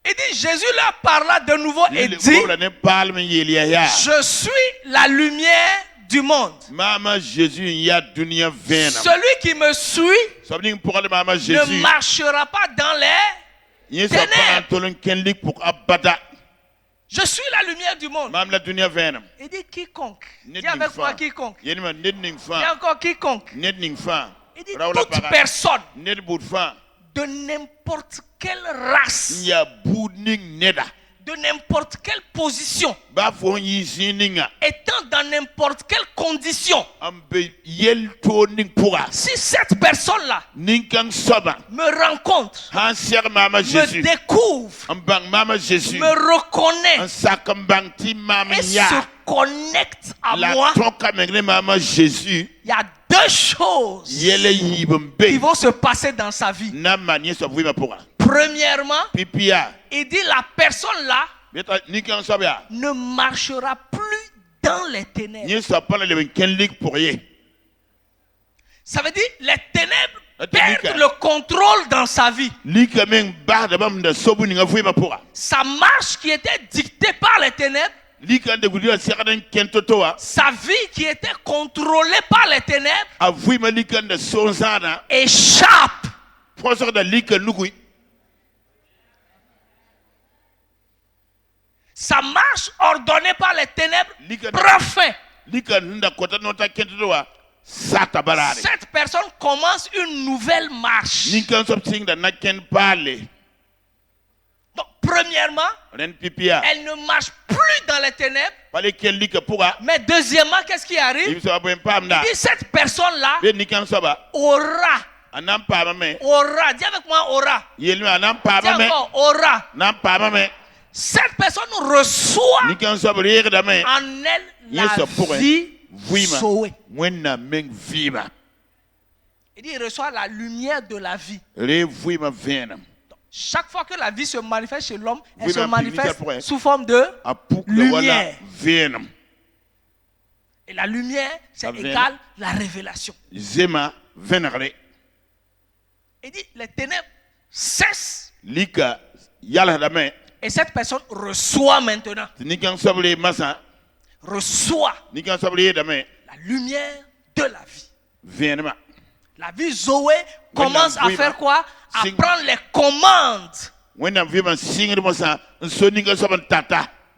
Il dit Jésus leur parla de nouveau et dit je suis la lumière du monde. Celui qui me suit ne marchera pas dans les ténèbres. Je suis la lumière du monde. Il dit quiconque. Dis avec moi quiconque. Il dit encore quiconque. Il dit toute personne de n'importe quelle race, de n'importe quelle position, étant dans n'importe quelle condition, si cette personne-là me rencontre, me découvre, me reconnaît et se connecte à moi, il y a deux choses qui vont se passer dans sa vie. Premièrement, il dit la personne là ne marchera plus dans les ténèbres. Ça veut dire les ténèbres perdent le contrôle dans sa vie. Sa marche qui était dictée par les ténèbres, sa vie qui était contrôlée par les ténèbres, échappe. Sa marche ordonnée par les ténèbres prend fin. Cette personne commence une nouvelle marche. Donc, premièrement, elle ne marche plus dans les ténèbres. Mais deuxièmement, qu'est-ce qui arrive? Il dit cette personne-là aura. Dis avec moi, aura. Dis encore, aura. Cette personne reçoit en elle la vie sauvé. Il dit, il reçoit la lumière de la vie. Donc, chaque fois que la vie se manifeste chez l'homme, elle se manifeste sous forme de lumière. Et la lumière, c'est égal la révélation. Il dit, les ténèbres cessent. Et cette personne reçoit maintenant. Reçoit la lumière de la vie. La vie Zoé commence à faire quoi? À prendre les commandes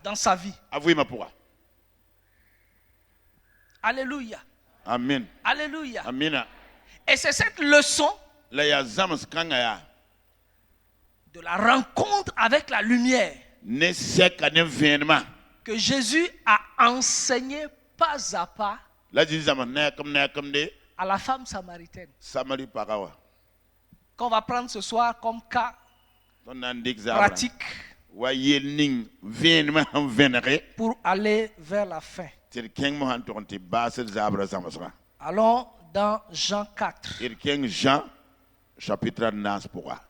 dans sa vie. Alléluia. Amen. Alléluia. Amen. Et c'est cette leçon de la rencontre avec la lumière que Jésus a enseigné pas à pas à la femme samaritaine. Qu'on va prendre ce soir comme cas pratique pour aller vers la fin. Allons dans Jean 4. Jean chapitre 9 pourra.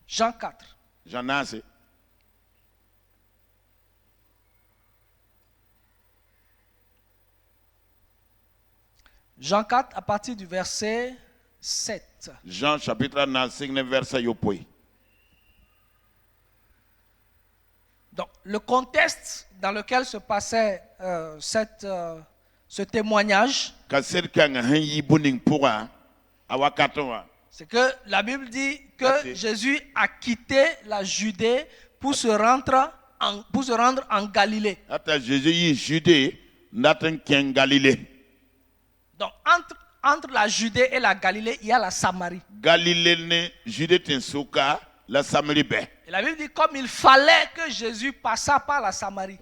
Jean 4. Jean 9. Jean 4 à partir du verset 7. Jean chapitre 9 verset yopoi. Donc le contexte dans lequel se passait ce témoignage, c'est que la Bible dit que Jésus a quitté la Judée pour se rendre en Galilée. Donc entre la Judée et la Galilée, il y a la Samarie. Et la Bible dit comme il fallait que Jésus passât par la Samarie.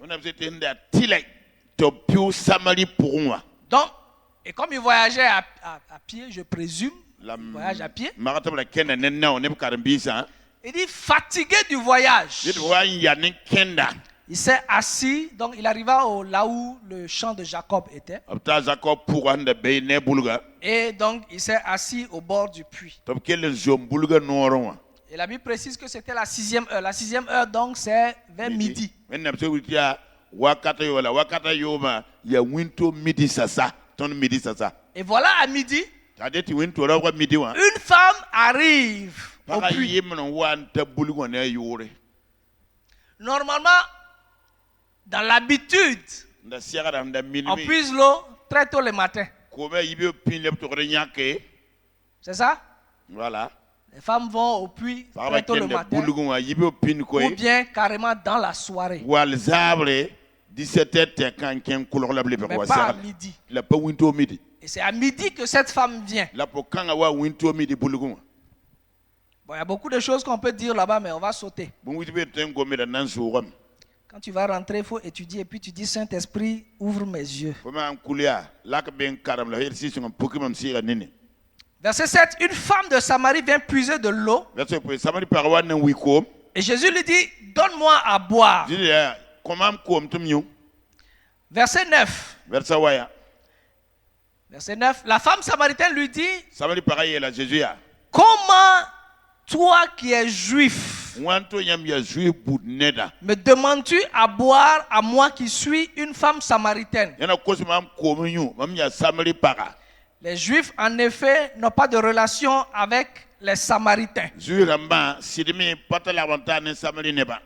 Donc, et comme il voyageait à pied, je présume, il voyage à pied. Il dit fatigué du voyage. Il s'est assis, donc il arriva là où le champ de Jacob était. Et donc il s'est assis au bord du puits. Et la Bible précise que c'était la 6e heure. La 6e heure, donc c'est vers midi. Et voilà à midi, une femme arrive au puits. Normalement, dans l'habitude, on puise l'eau très tôt le matin. C'est ça? Voilà. Les femmes vont au puits très tôt le matin. Ou bien carrément dans la soirée. Mais pas à midi. Et c'est à midi que cette femme vient. Bon, il y a beaucoup de choses qu'on peut dire là-bas, mais on va sauter. Quand tu vas rentrer, il faut étudier et puis tu dis Saint-Esprit, ouvre mes yeux. Verset 7, une femme de Samarie vient puiser de l'eau. Et Jésus lui dit, donne-moi à boire. Verset 9. Verset 9, la femme samaritaine lui dit, comment toi qui es juif, me demandes-tu à boire à moi qui suis une femme samaritaine? Les Juifs, en effet, n'ont pas de relation avec les Samaritains.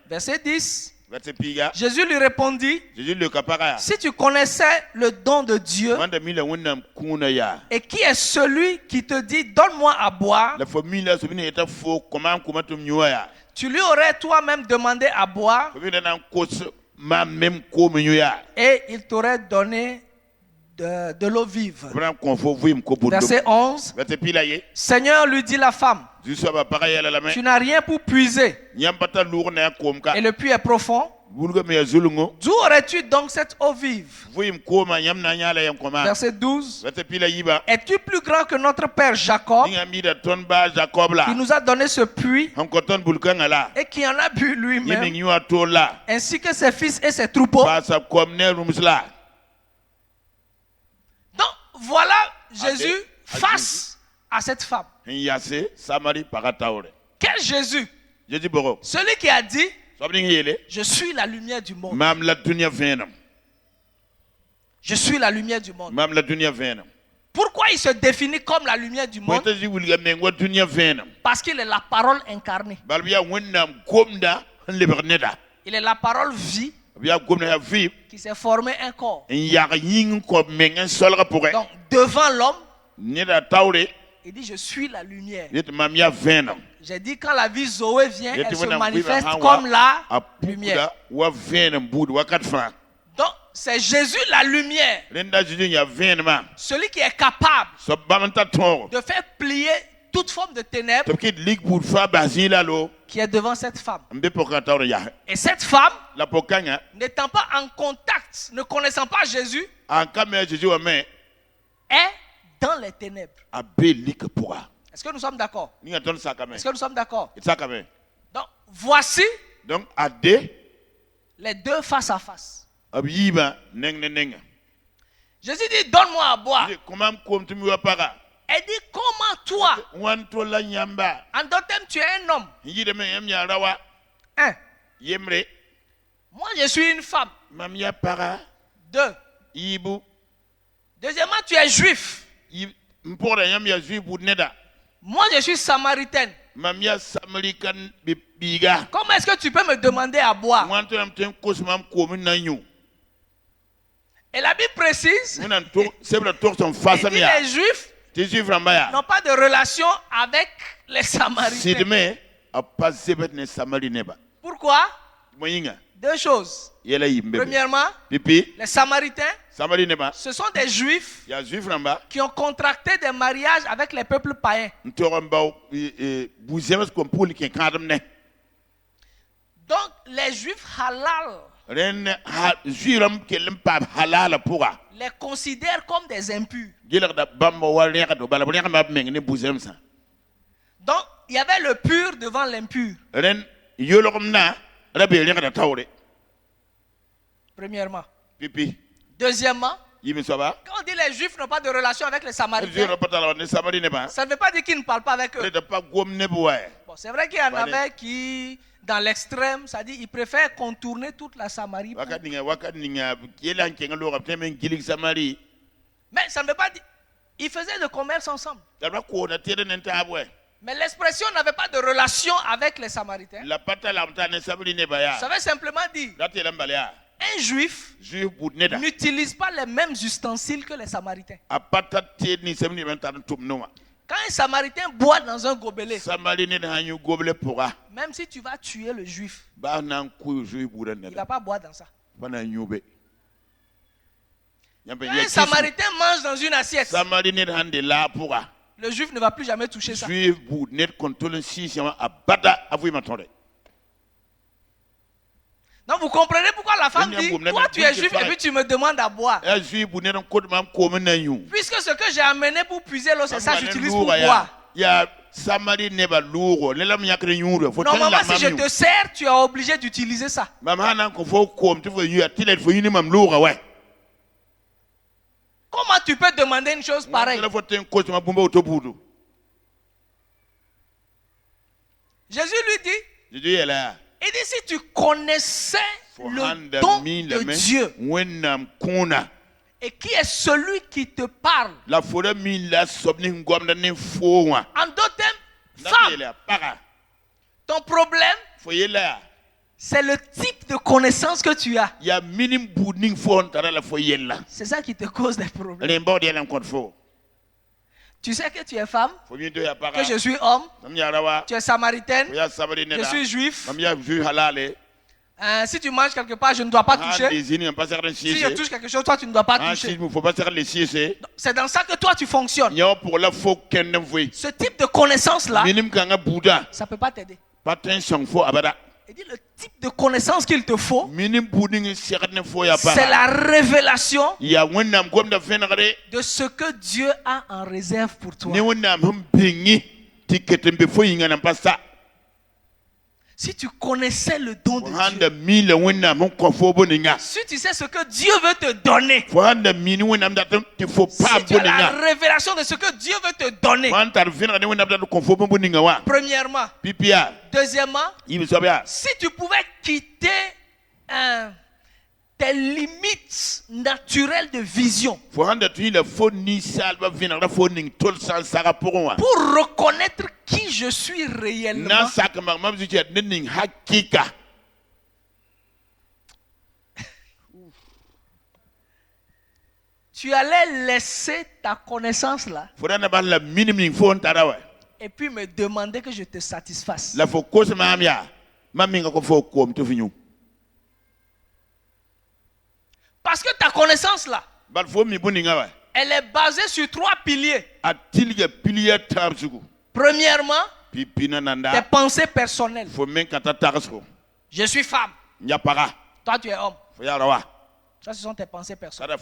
Verset 10. Jésus lui répondit, si tu connaissais le don de Dieu, et qui est celui qui te dit, donne-moi à boire, tu lui aurais toi-même demandé à boire, et il t'aurait donné de l'eau vive. Verset 11. Seigneur, lui dit la femme, tu n'as rien pour puiser, et le puits est profond. D'où aurais-tu donc cette eau vive? Verset 12. Es-tu plus grand que notre père Jacob, qui nous a donné ce puits et qui en a bu lui-même, ainsi que ses fils et ses troupeaux? Donc voilà Jésus face à cette femme. Quel Jésus? Celui qui a dit, je suis la lumière du monde. Je suis la lumière du monde. Pourquoi il se définit comme la lumière du monde? Parce qu'il est la parole incarnée. Il est la parole vie qui s'est formé un corps. Donc devant l'homme, il dit je suis la lumière. J'ai dit quand la vie Zoé vient, elle se manifeste comme la lumière. Donc c'est Jésus la lumière. Celui qui est capable de faire plier toute forme de ténèbres qui est devant cette femme. Et cette femme, n'étant pas en contact, ne connaissant pas Jésus, est dans les ténèbres. Est-ce que nous sommes d'accord? Est-ce que nous sommes d'accord? Donc, voici les deux face à face. Jésus dit, donne-moi à boire. Elle dit, comment toi, en d'autres termes, tu es un homme. Un. Moi, je suis une femme. Deux. Deuxièmement, tu es juif. Moi, je suis samaritaine. Comment est-ce que tu peux me demander à boire? Et la Bible précise, il dit les Juifs n'ont pas de relation avec les Samaritains. Pourquoi? Deux choses. Premièrement, les Samaritains, ce sont des Juifs qui ont contracté des mariages avec les peuples païens. Donc, les Juifs halal les considèrent comme des impurs. Donc, il y avait le pur devant l'impur. Premièrement. Deuxièmement, quand on dit les Juifs n'ont pas de relation avec les Samaritains, ça ne veut pas dire qu'ils ne parlent pas avec eux. Bon, c'est vrai qu'il y en avait qui, dans l'extrême, ça dit ils préfèrent contourner toute la Samarie. Mais ça ne veut pas dire ils faisaient le commerce ensemble. Mais l'expression n'avait pas de relation avec les Samaritains. Ça veut simplement dire un Juif n'utilise pas les mêmes ustensiles que les Samaritains. Quand un Samaritain boit dans un gobelet, même si tu vas tuer le Juif, il ne va pas boire dans ça. Un Samaritain mange dans une assiette. Le Juif ne va plus jamais toucher ça. Donc vous comprenez pourquoi la femme dit, toi tu es juif et puis tu me demandes à boire. Puisque ce que j'ai amené pour puiser l'eau, c'est ça que j'utilise pour boire. Normalement, si je te sers, tu es obligé d'utiliser ça. Comment tu peux demander une chose pareille? Jésus lui dit, il dit, si tu connaissais le don de Dieu et qui est celui qui te parle, en d'autres termes, femme, ton problème, c'est le type de connaissance que tu as. C'est ça qui te cause des problèmes. Tu sais que tu es femme, que je suis homme, tu es samaritaine, je suis juif. Si tu manges quelque part, je ne dois pas toucher. Si je touche quelque chose, toi tu ne dois pas toucher. C'est dans ça que toi tu fonctionnes. Ce type de connaissance-là, ça ne peut pas t'aider. Il dit le type de connaissance qu'il te faut, c'est la révélation de ce que Dieu a en réserve pour toi. Si tu connaissais le don de Dieu, si tu sais ce que Dieu veut te donner, si tu as la révélation de ce que Dieu veut te donner, premièrement, deuxièmement, si tu pouvais quitter tes limites naturelles de vision pour reconnaître qui je suis réellement, tu allais laisser ta connaissance là et puis me demander que je te satisfasse. Parce que ta connaissance là, elle est basée sur 3 piliers. Premièrement, tes pensées personnelles. Je suis femme. Toi tu es homme. Ça, ce sont tes pensées personnelles.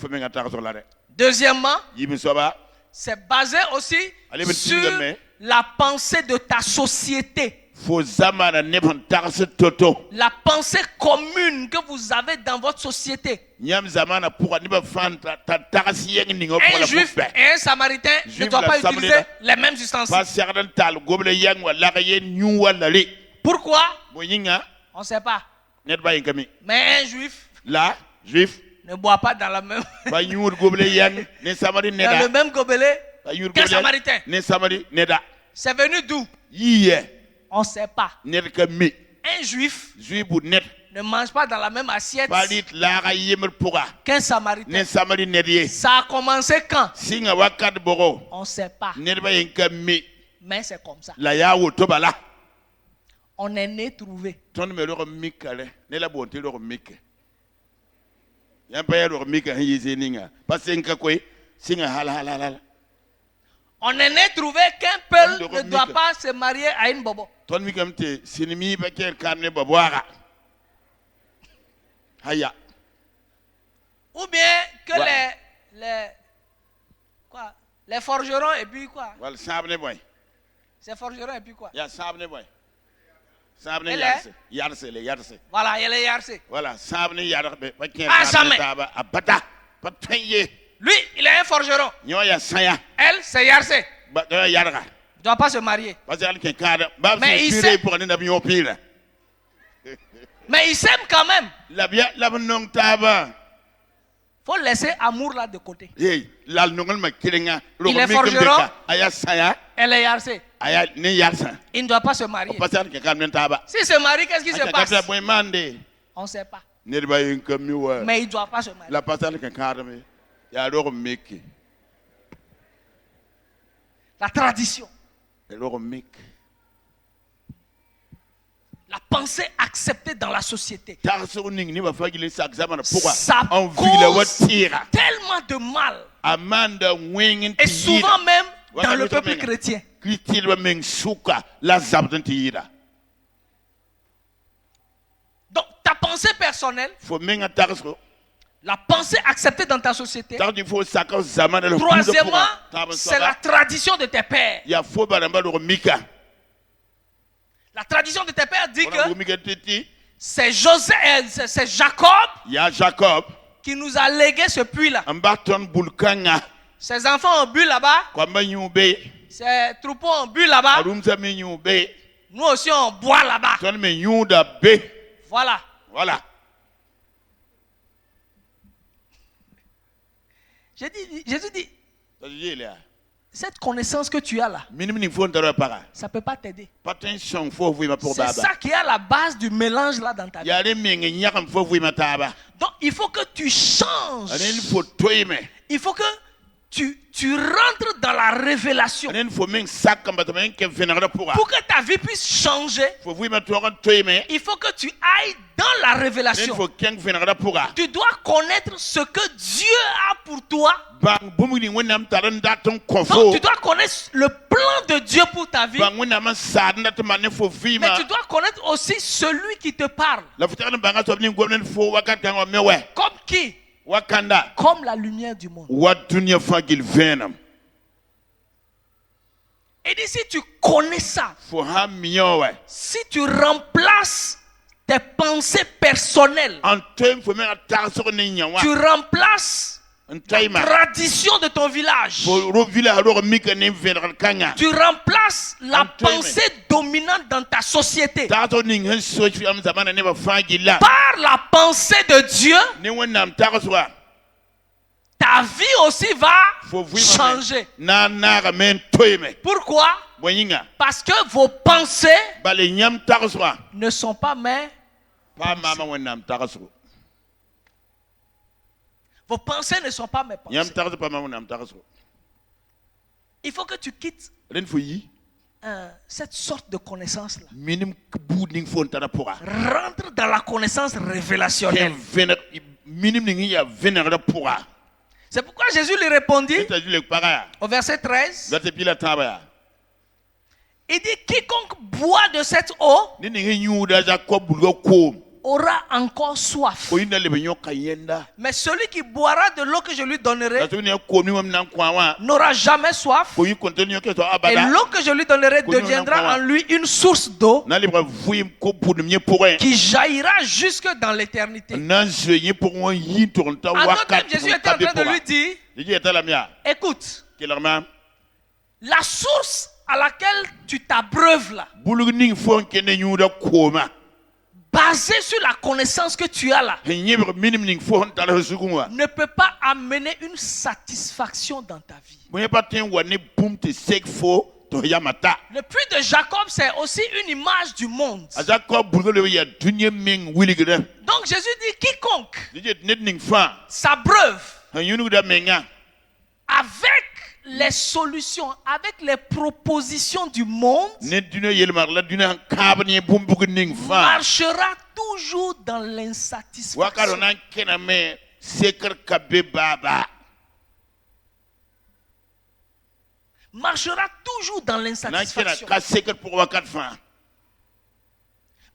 Deuxièmement, c'est basé aussi sur la pensée de ta société. La pensée commune que vous avez dans votre société. Un juif et un samaritain ne doivent pas utiliser les mêmes ustensiles. Pourquoi? On ne sait pas. Mais un juif ne boit pas dans la même dans le même gobelet qu'un samaritain. C'est venu d'où? On ne sait pas. Un juif ne mange pas dans la même assiette qu'un samaritain. Ça a commencé quand? On ne sait pas. Mais c'est comme ça. On est né trouvé. On est né trouvé qu'un peuple ne doit pas se marier à une bobo. Ou bien que les forgerons et puis quoi? C'est forgerons et puis quoi? Voilà, il y a les yarse. Ah, jamais. Lui, il est un forgeron. Elle, c'est yarse. Il ne doit pas se marier. Mais il s'aime quand même. Il faut laisser amour là de côté. Il est forgeron. Elle est yarse. Il ne doit pas se marier. S'il se marie, qu'est-ce qui se passe? On ne sait pas. Mais il ne doit pas se marier. La tradition. La penser accepté dans la société. Ça cause tellement de mal. Et souvent même dans le peuple chrétien. Donc ta pensée personnelle, la pensée acceptée dans ta société. Troisièmement, c'est la tradition de tes pères. La tradition de tes pères dit que c'est Jacob qui nous a légué ce puits-là. Ses enfants ont bu là-bas. Ses troupeaux ont bu là-bas. Nous aussi on boit là-bas. Voilà. Jésus dit, cette connaissance que tu as là, ça ne peut pas t'aider. C'est ça qui est à la base du mélange là dans ta vie. Donc il faut que tu changes. Il faut que tu rentres dans la révélation. Pour que ta vie puisse changer, il faut que tu ailles dans la révélation. Tu dois connaître ce que Dieu a pour toi. Donc tu dois connaître le plan de Dieu pour ta vie. Mais tu dois connaître aussi celui qui te parle. Comme qui? Comme la lumière du monde. Et dit, si tu connais ça, si tu remplaces tes pensées personnelles, tu remplaces la tradition de ton village, tu remplaces la pensée dominante dans ta société par la pensée de Dieu, ta vie aussi va changer. Pourquoi? Parce que vos pensées ne sont pas mes pensées. Vos pensées ne sont pas mes pensées. Il faut que tu quittes cette sorte de connaissance-là. Rentre dans la connaissance révélationnelle. C'est pourquoi Jésus lui répondit au verset 13. Il dit, quiconque boit de cette eau aura encore soif. Mais celui qui boira de l'eau que je lui donnerai n'aura jamais soif. Et l'eau que je lui donnerai deviendra en lui une source d'eau qui jaillira jusque dans l'éternité. En d'autres termes, Jésus était en train de lui dire, écoute, la source à laquelle tu t'abreuves là, basé sur la connaissance que tu as là, ne peut pas amener une satisfaction dans ta vie. Le puits de Jacob, c'est aussi une image du monde. Donc Jésus dit, quiconque s'abreuve avec les solutions, avec les propositions du monde, marchera toujours dans l'insatisfaction. Marchera toujours dans l'insatisfaction.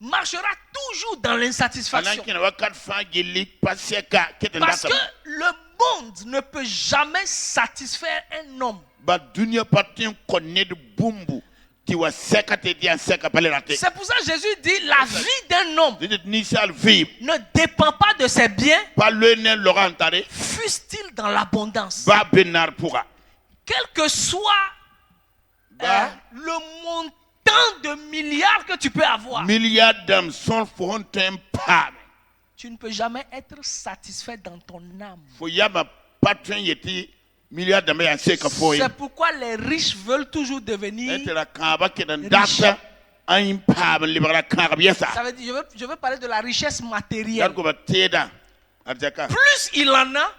Marchera toujours dans l'insatisfaction. Parce que le monde ne peut jamais satisfaire un homme. C'est pour ça que Jésus dit, la vie d'un homme ne dépend pas de ses biens, fût-il dans l'abondance. Quel que soit le montant de milliards que tu peux avoir, tu ne peux jamais être satisfait dans ton âme. C'est pourquoi les riches veulent toujours devenir riches. Ça veut dire, je veux parler de la richesse matérielle. Plus il en a,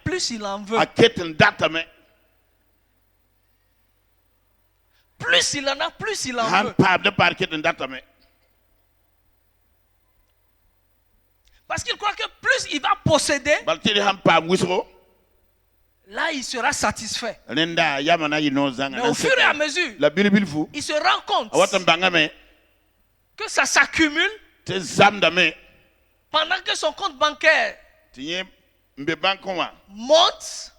plus il en veut. Plus il en a, plus il en veut. Parce qu'il croit que plus il va posséder, là il sera satisfait. Mais au fur et à mesure, il se rend compte que ça s'accumule pendant que son compte bancaire monte.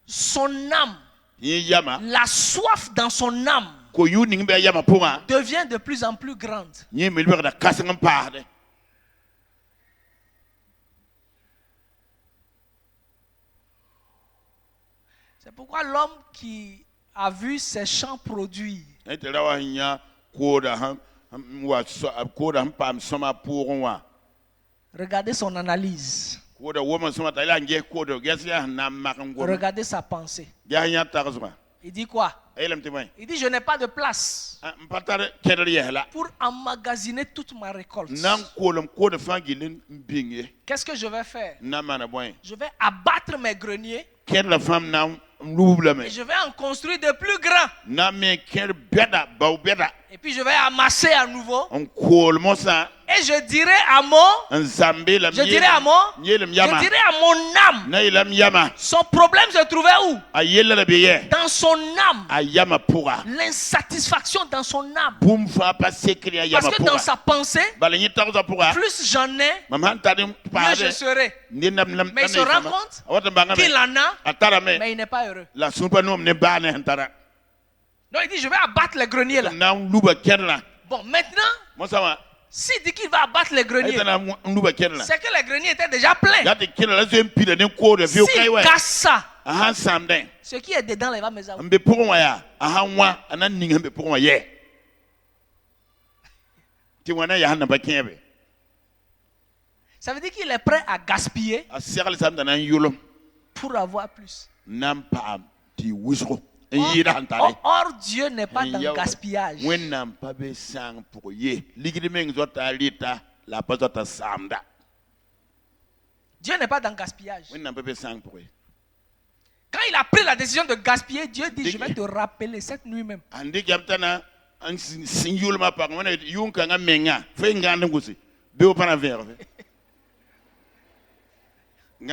Son âme, la soif dans son âme devient de plus en plus grande. C'est pourquoi l'homme qui a vu ses champs produire, regardez son analyse, regardez sa pensée. Il dit quoi? Il dit: je n'ai pas de place pour emmagasiner toute ma récolte. Qu'est-ce que je vais faire? Je vais abattre mes greniers et je vais en construire de plus grands. Et puis je vais amasser à nouveau. Et je dirai à mon âme. Son problème se trouvait où? Dans son âme. L'insatisfaction dans son âme. Parce que dans sa pensée, plus j'en ai, mieux je serai. Mais il se rend compte qu'il en a, mais il n'est pas heureux. Donc il dit: je vais abattre les greniers là. Bon, maintenant, s'il dit qu'il va abattre les greniers, c'est que les greniers étaient déjà pleins. S'il casse ça, ce qui est dedans, il va me savoir. Ça veut dire qu'il est prêt à gaspiller pour avoir plus. Or, Dieu n'est pas dans le gaspillage. Dieu n'est pas dans le gaspillage. Quand il a pris la décision de gaspiller, Dieu dit: je vais te rappeler cette nuit même. Donc,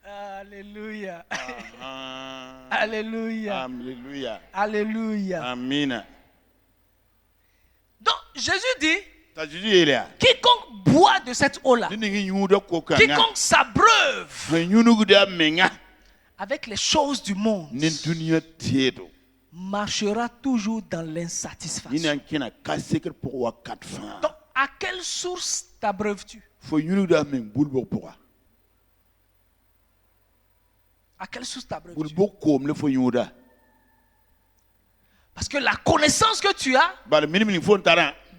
Alléluia. Alléluia. Alléluia. Alléluia. Amen. Donc Jésus dit: quiconque boit de cette eau-là, quiconque s'abreuve avec les choses du monde, marchera toujours dans l'insatisfaction. Donc, à quelle source t'abreuves-tu? À quelle source t'abreuves-tu? Parce que la connaissance que tu as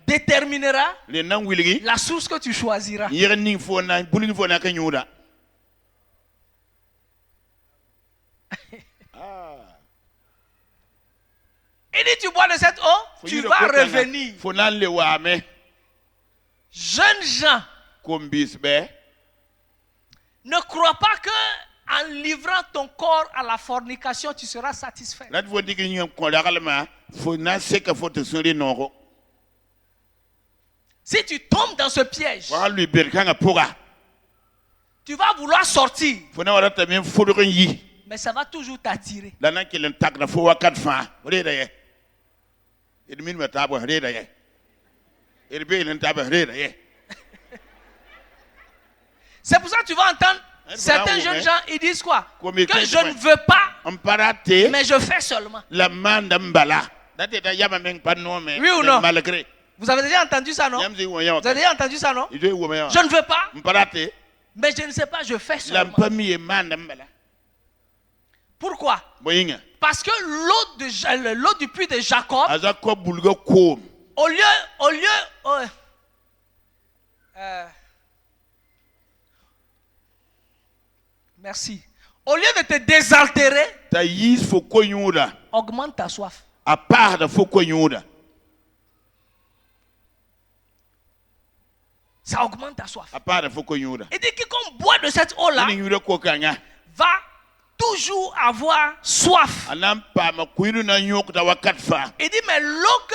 déterminera la source que tu choisiras. Il dit: tu bois de cette eau, tu vas revenir. Jeunes gens, ne crois pas que en livrant ton corps à la fornication, tu seras satisfait. Si tu tombes dans ce piège, tu vas vouloir sortir, mais ça va toujours t'attirer. C'est pour ça que tu vas entendre certains jeunes gens, ils disent quoi? Que je ne veux pas, mais je fais seulement. Oui ou non? Vous avez déjà entendu ça, non? Vous avez déjà entendu ça, non? Je ne veux pas, mais je ne sais pas, je fais seulement. Pourquoi? Parce que l'eau du puits de Jacob, au lieu merci. Au lieu de te désaltérer, augmente ta soif. Ça augmente ta soif. Il dit quiconque boit de cette eau-là va toujours avoir soif. Il dit mais l'eau que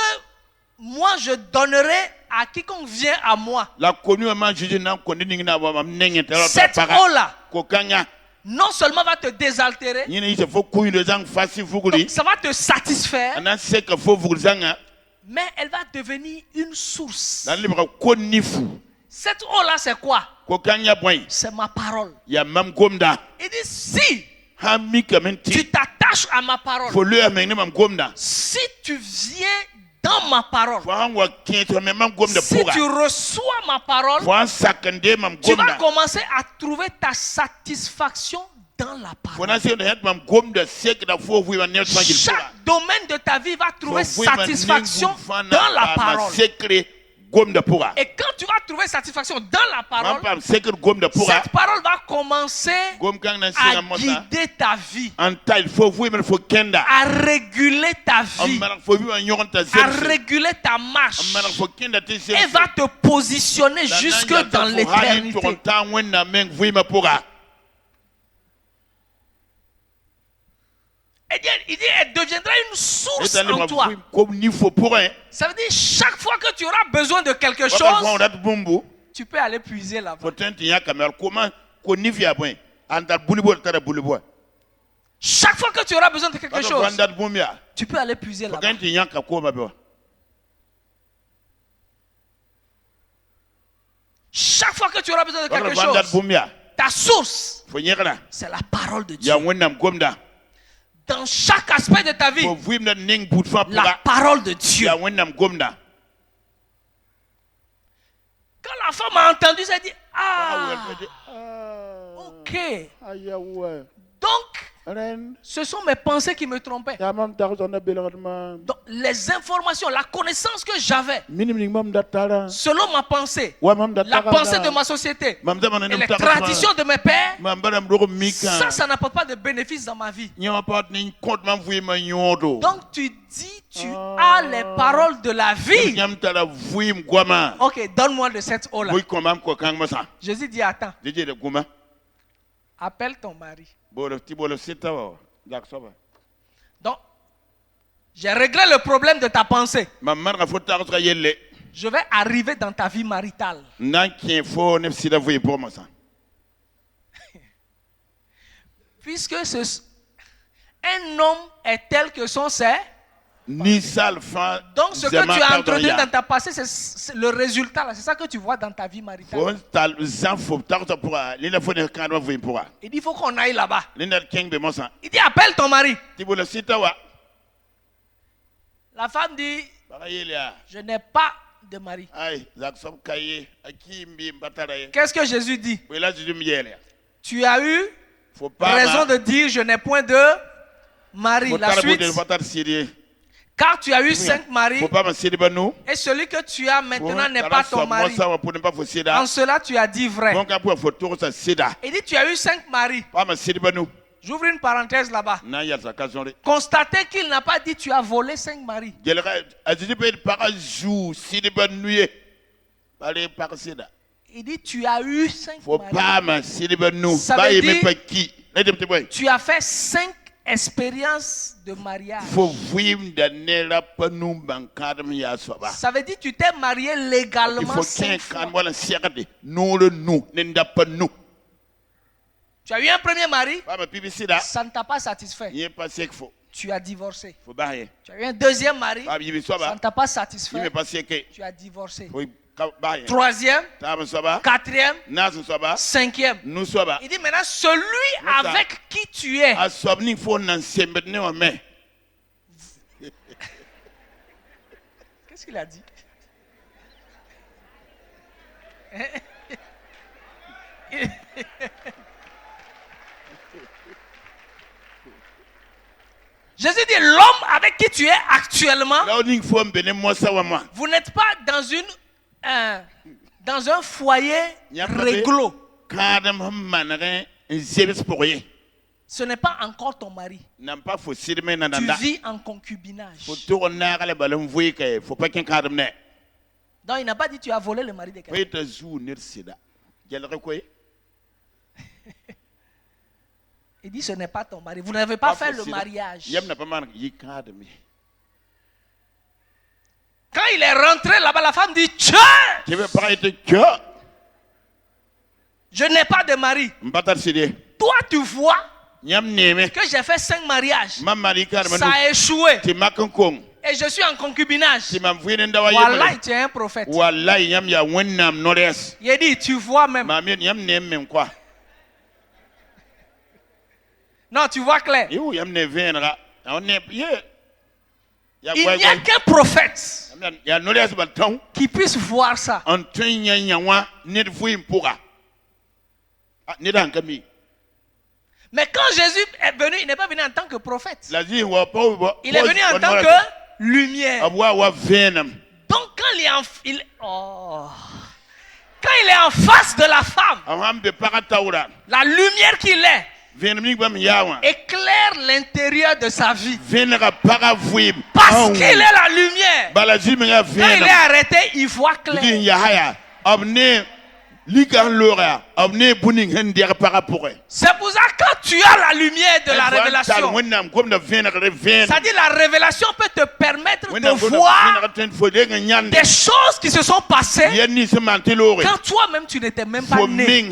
moi je donnerai à quiconque vient à moi. Cette eau-là non seulement va te désaltérer, donc ça va te satisfaire, mais elle va devenir une source. Cette eau-là, c'est quoi? C'est ma parole. Il dit si tu t'attaches à ma parole, si tu viens dans ma parole, si tu reçois ma parole, tu vas commencer à trouver ta satisfaction dans la parole. Chaque domaine de ta vie va trouver satisfaction dans la parole. Et quand tu vas trouver satisfaction dans la parole, cette parole va commencer à guider ta vie, à réguler ta vie, à réguler ta marche, et va te positionner jusque dans l'éternité. Il dit, elle deviendra une source en toi. Ça veut dire, chaque fois que tu auras besoin de quelque chose, tu peux aller puiser là-bas. Chaque fois que tu auras besoin de quelque chose, tu peux aller puiser là-bas. Chaque fois que tu auras besoin de quelque chose, ta source, c'est la parole de Dieu. Dans chaque aspect de ta vie, la parole de Dieu. Quand la femme a entendu ça, elle dit, ok. Donc, ce sont mes pensées qui me trompaient. Donc, les informations, la connaissance que j'avais, selon ma pensée, la pensée de ma société, et les traditions de mes pères, ça n'apporte pas de bénéfice dans ma vie. Donc, tu dis, tu as les paroles de la vie. Ok, donne-moi de cette eau-là. Jésus dit, attends. Appelle ton mari. Donc, j'ai réglé le problème de ta pensée. Je vais arriver dans ta vie maritale. Puisque un homme est tel que sont ses. Donc ce que tu as entretenu dans ta passé, c'est le résultat là. C'est ça que tu vois dans ta vie maritale. Il dit il faut qu'on aille là-bas. Il dit appelle ton mari. La femme dit je n'ai pas de mari. Qu'est-ce que Jésus dit? Tu as eu raison de dire je n'ai point de mari. La suite. Car tu as eu 5 maris et celui que tu as maintenant n'est pas ton mari. En cela tu as dit vrai. Il dit tu as eu 5 maris. J'ouvre une parenthèse là-bas. Constatez qu'il n'a pas dit tu as volé 5 maris. Il dit tu as eu 5 maris. Ça veut dire tu as fait 5 expérience de mariage. Ça veut dire tu t'es marié légalement 5 fois. Tu as eu un premier mari, ça ne t'a pas satisfait. Tu as divorcé. Tu as eu un deuxième mari, ça ne t'a pas satisfait. Tu as divorcé. Troisième, quatrième, cinquième. Il dit maintenant celui avec qui tu es. Qu'est-ce qu'il a dit? Jésus dit l'homme avec qui tu es actuellement, vous n'êtes pas dans un foyer réglo. Ce n'est pas encore ton mari. Tu vis en concubinage. Donc il n'a pas dit tu as volé le mari de quelqu'un. Il dit ce n'est pas ton mari. Vous n'avez pas fait le mariage. Quand il est rentré là-bas, la femme dit Tchè! Je n'ai pas de mari. Toi tu vois que j'ai fait 5 mariages. Ça a échoué. Et je suis en concubinage. Voilà, tu es un prophète. Il dit, tu vois même. Non, tu vois clair. Il n'y a qu'un prophète qui puisse voir ça. Mais quand Jésus est venu, il n'est pas venu en tant que prophète. Il est venu en tant que lumière. Donc quand il est quand il est en face de la femme, la lumière qu'il est éclaire l'intérieur de sa vie. Parce qu'il est la lumière. Quand il est arrêté, il voit clair. C'est pour ça que quand tu as la lumière de la révélation, c'est-à-dire la révélation peut te permettre de voir des choses qui se sont passées quand toi-même tu n'étais même pas né.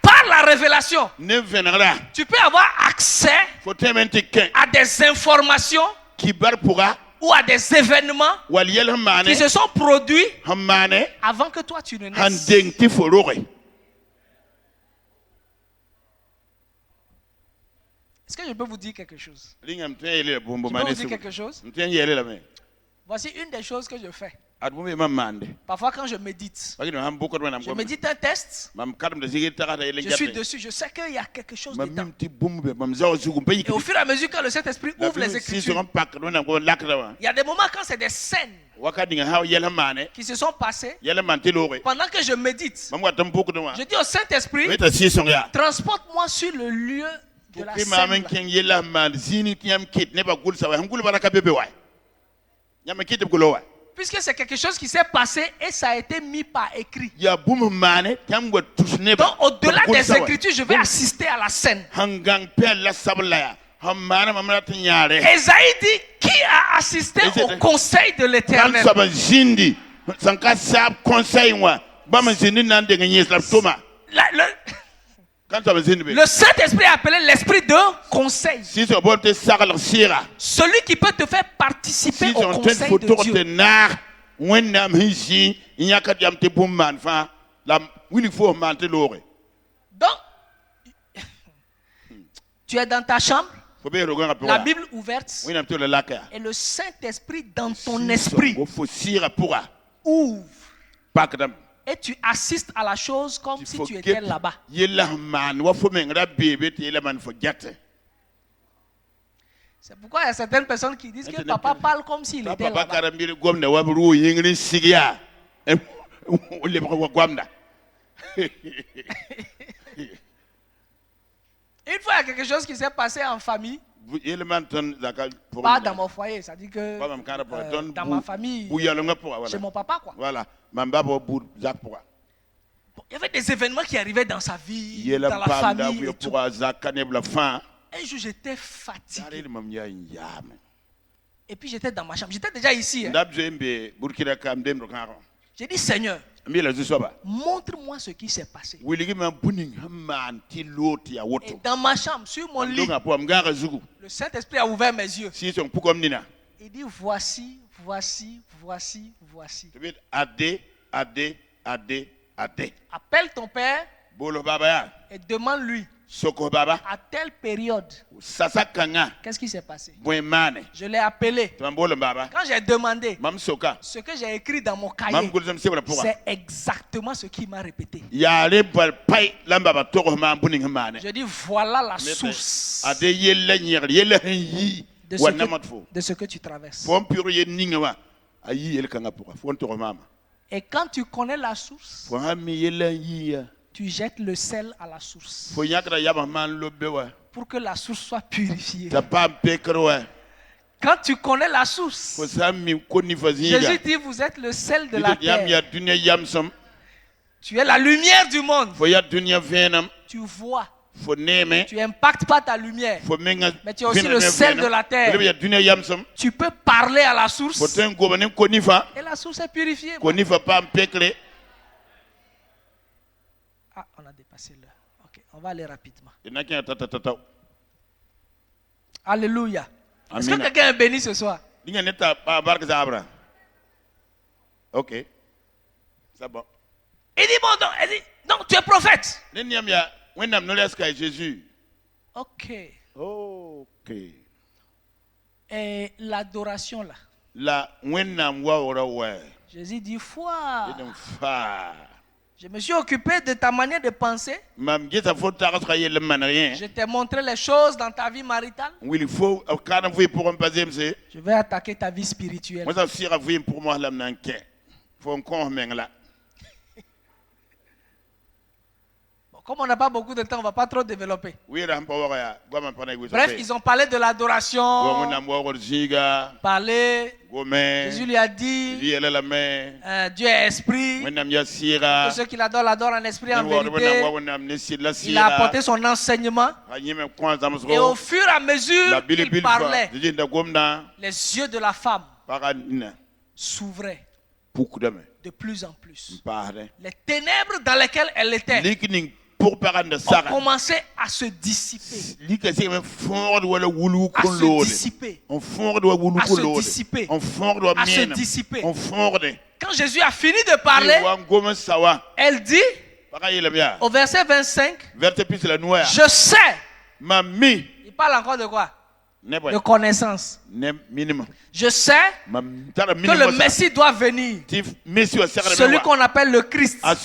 Par la révélation, tu peux avoir accès à des informations ou à des événements qui se sont produits avant que toi tu ne naisses. Est-ce que je peux vous dire quelque chose? Je peux vous dire quelque chose? Voici une des choses que je fais. Parfois quand je médite un test, je suis dessus, je sais qu'il y a quelque chose dedans. Et au fur et à mesure que le Saint-Esprit ouvre les Écritures, il y a des moments quand c'est des scènes qui se sont passées pendant que je médite. Je dis au Saint-Esprit, transporte-moi sur le lieu de la scène. Puisque c'est quelque chose qui s'est passé et ça a été mis par écrit. Donc au-delà des Écritures, je vais assister à la scène. Esaïe dit, qui a assisté au conseil de l'Éternel? Le Saint-Esprit est appelé l'esprit de conseil. Celui qui peut te faire participer au conseil de Dieu. Donc, tu es dans ta chambre, la Bible ouverte, et le Saint-Esprit dans ton esprit ouvre. Et tu assistes à la chose comme si tu étais là-bas. C'est pourquoi il y a certaines personnes qui disent que papa parle comme s'il était là-bas. Une fois, il y a quelque chose qui s'est passé en famille. Pas dans mon foyer, ça dit que dans ma famille, chez mon papa, quoi. Voilà. Il y avait des événements qui arrivaient dans sa vie, dans la famille et tout. Un jour, j'étais fatigué. Et puis, j'étais dans ma chambre. J'étais déjà ici. J'ai dit, Seigneur, montre-moi ce qui s'est passé. Et dans ma chambre, sur mon lit, le Saint-Esprit a ouvert mes yeux. Il dit, voici. Appelle ton père et demande-lui à telle période qu'est-ce qui s'est passé. Je l'ai appelé. Quand j'ai demandé ce que j'ai écrit dans mon cahier, c'est exactement ce qu'il m'a répété. Je dis, voilà la source de ce que tu traverses. Et quand tu connais la source, tu jettes le sel à la source pour que la source soit purifiée. Quand tu connais la source, Jésus dit, vous êtes le sel de la terre. Tu es la lumière du monde. Tu vois. Tu n'impactes pas ta lumière. Mais tu es aussi le sel de la terre. Tu peux parler à la source. Et la source est purifiée. Ah, on a dépassé l'heure. Ok, on va aller rapidement. Alléluia. Est-ce que quelqu'un est béni ce soir? Ok. C'est bon. Il dit, bon, non, tu es prophète. Jésus. Ok. Ok. Et l'adoration là. Jésus dit, foi. Je me suis occupé de ta manière de penser. Je t'ai montré les choses dans ta vie maritale. Je vais attaquer ta vie spirituelle. Comme on n'a pas beaucoup de temps, on ne va pas trop développer. Bref, ils ont parlé de l'adoration. Jésus lui a dit, Dieu est esprit. Que ceux qui l'adorent, l'adorent en esprit, en vérité. Il a apporté son enseignement. Et au fur et à mesure qu'il parlait, les yeux de la femme s'ouvraient de plus en plus. Les ténèbres dans lesquelles elle était ont commencé à se dissiper. À se dissiper. Quand Jésus a fini de parler, elle dit au verset 25, je sais. Il parle encore de quoi? De connaissance. Je sais que le Messie doit venir. Celui qu'on appelle le Christ. Quand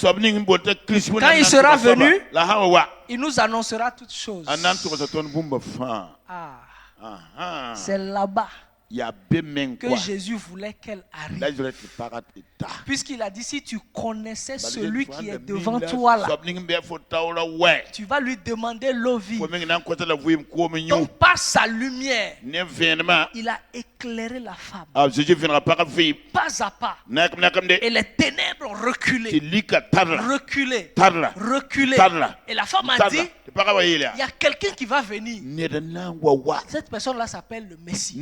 il sera venu, il nous annoncera toutes choses. C'est là-bas que Jésus voulait qu'elle arrive. Puisqu'il a dit, si tu connaissais celui qui est devant toi là, tu vas lui demander l'eau vive. Donc par sa lumière, il a éclairé la femme. Pas à pas. Et les ténèbres ont reculé. Reculé. Et la femme a dit, il y a quelqu'un qui va venir. Cette personne-là s'appelle le Messie.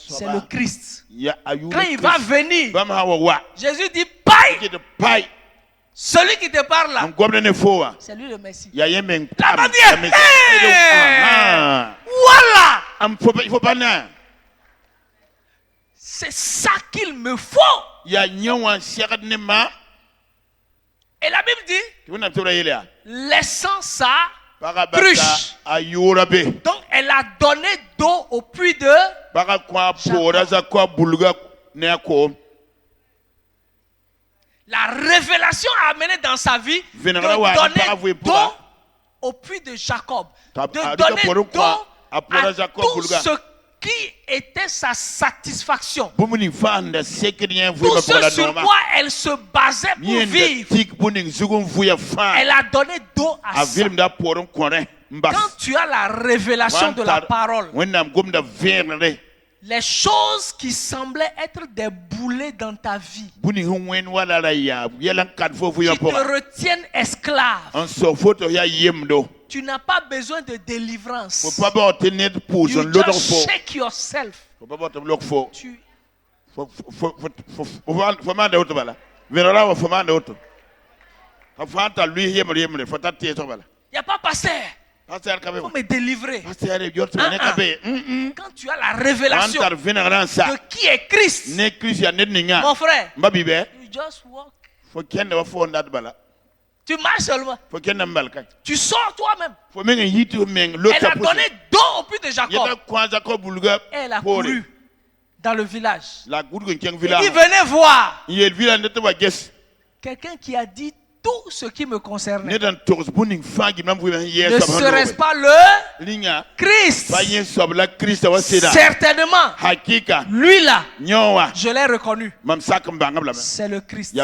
C'est le Christ. Quand il va venir, Jésus dit, paille. Celui qui te parle là, c'est lui le Messie. La femme dit, voilà. C'est ça qu'il me faut. Et la Bible dit, laissant ça, cruche. Donc elle a donné d'eau au puits de Jacob. La révélation a amené dans sa vie de donner d'eau au puits de Jacob. De donner d'eau à tout ce qui était sa satisfaction. Tout ce sur quoi elle se basait pour vivre. Elle a donné d'eau à ça. Quand tu as la révélation de la parole, les choses qui semblaient être des boulets dans ta vie, qui te retiennent esclave, tu n'as pas besoin de délivrance. You just shake yourself. Il n'y a pas pasteur. Il faut me délivrer. Quand tu as la révélation de qui est Christ, mon frère, you just walk. Tu marches seulement. Tu sors toi-même. Elle a donné d'eau au puits de Jacob. Et elle a couru dans le village. Il dit, venez voir. Quelqu'un qui a dit tout ce qui me concerne. Ne serait-ce pas le Christ? Certainement. Lui là, je l'ai reconnu. C'est le Christ.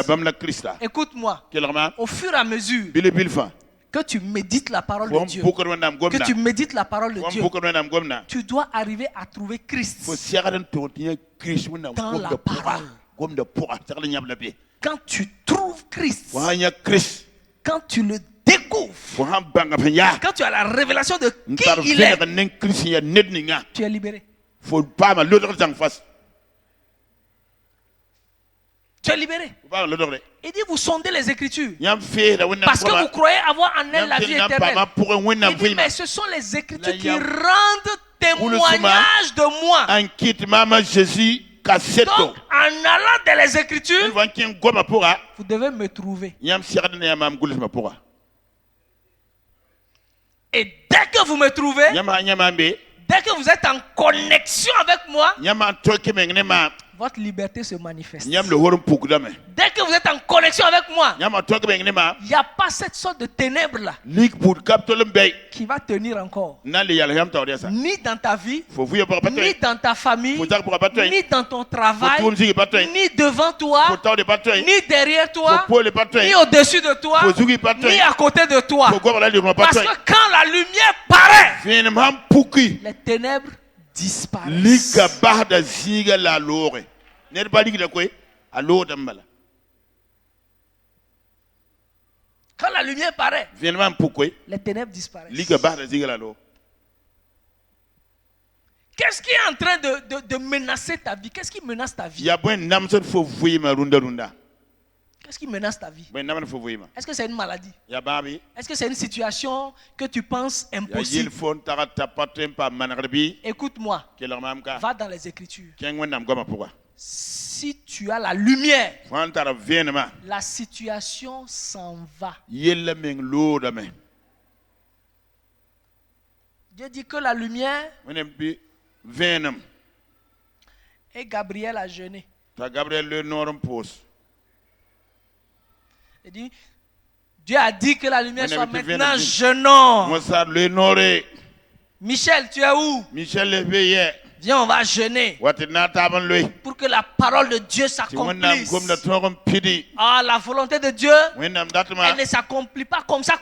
Écoute-moi. Au fur et à mesure que tu médites la parole de Dieu, que tu médites la parole de Dieu, tu dois arriver à trouver Christ dans la parole. Quand tu trouves Christ, quand tu le découvres, quand tu as la révélation de qui il est, tu es libéré. Tu es libéré. Il dit, vous sondez les Écritures parce que vous croyez avoir en elle la vie éternelle. Il dit, mais ce sont les Écritures qui rendent témoignage de moi. Donc, en allant dans les Écritures, vous devez me trouver. Et dès que vous me trouvez, dès que vous êtes en connexion avec moi, votre liberté se manifeste. Dès que vous êtes en connexion avec moi, il n'y a pas cette sorte de ténèbres là qui va tenir encore. Ni dans ta vie, ni dans ta famille, ni dans ton travail, ni devant toi, ni derrière toi, ni au-dessus de toi, ni à côté de toi. Parce que quand la lumière paraît, les ténèbres disparaissent. Quand la lumière paraît, les ténèbres disparaissent. Qu'est-ce qui est en train de menacer ta vie? Qu'est-ce qui menace ta vie? Qu'est-ce qui menace ta vie? Est-ce que c'est une maladie? Est-ce que c'est une situation que tu penses impossible? Écoute-moi. Va dans les Écritures. Si tu as la lumière, la situation s'en va. Dieu dit que la lumière, et Gabriel a jeûné. Il dit, Dieu a dit que la lumière soit maintenant jeûnant. Michel, tu es où? Viens, on va jeûner pour que la parole de Dieu s'accomplisse. Ah, la volonté de Dieu, elle ne s'accomplit pas comme ça.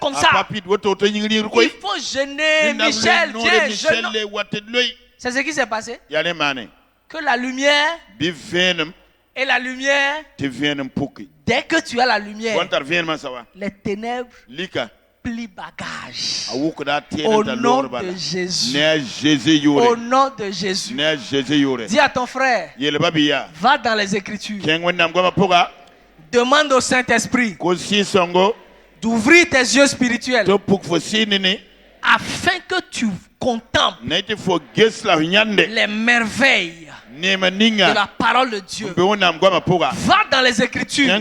Il faut jeûner. Michel, viens, jeûne. C'est ce qui s'est passé. Que la lumière et la lumière, dès que tu as la lumière, les ténèbres plient bagage. Au nom de Jésus. Au nom de Jésus. Dis à ton frère, va dans les Écritures. Demande au Saint-Esprit d'ouvrir tes yeux spirituels afin que tu contemples les merveilles de la parole de Dieu. Va dans les Écritures.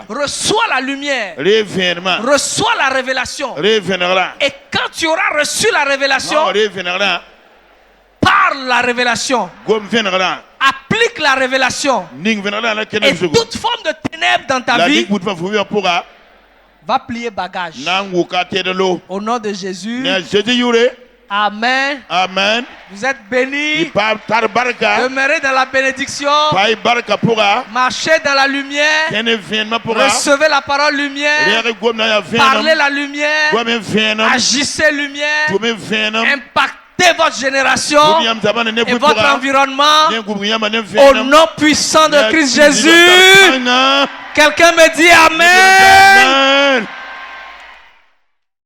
Reçois la lumière. Reçois la révélation. Et quand tu auras reçu la révélation, parle la révélation. Applique la révélation. Et toute forme de ténèbres dans ta vie va plier bagage. Au nom de Jésus. Amen. Amen. Vous êtes bénis. Demeurez dans la bénédiction. Marchez dans la lumière. Recevez la parole lumière. Parlez la lumière. Agissez lumière. Impactez votre génération et votre environnement. Au nom puissant de Christ Jésus. Quelqu'un me dit Amen.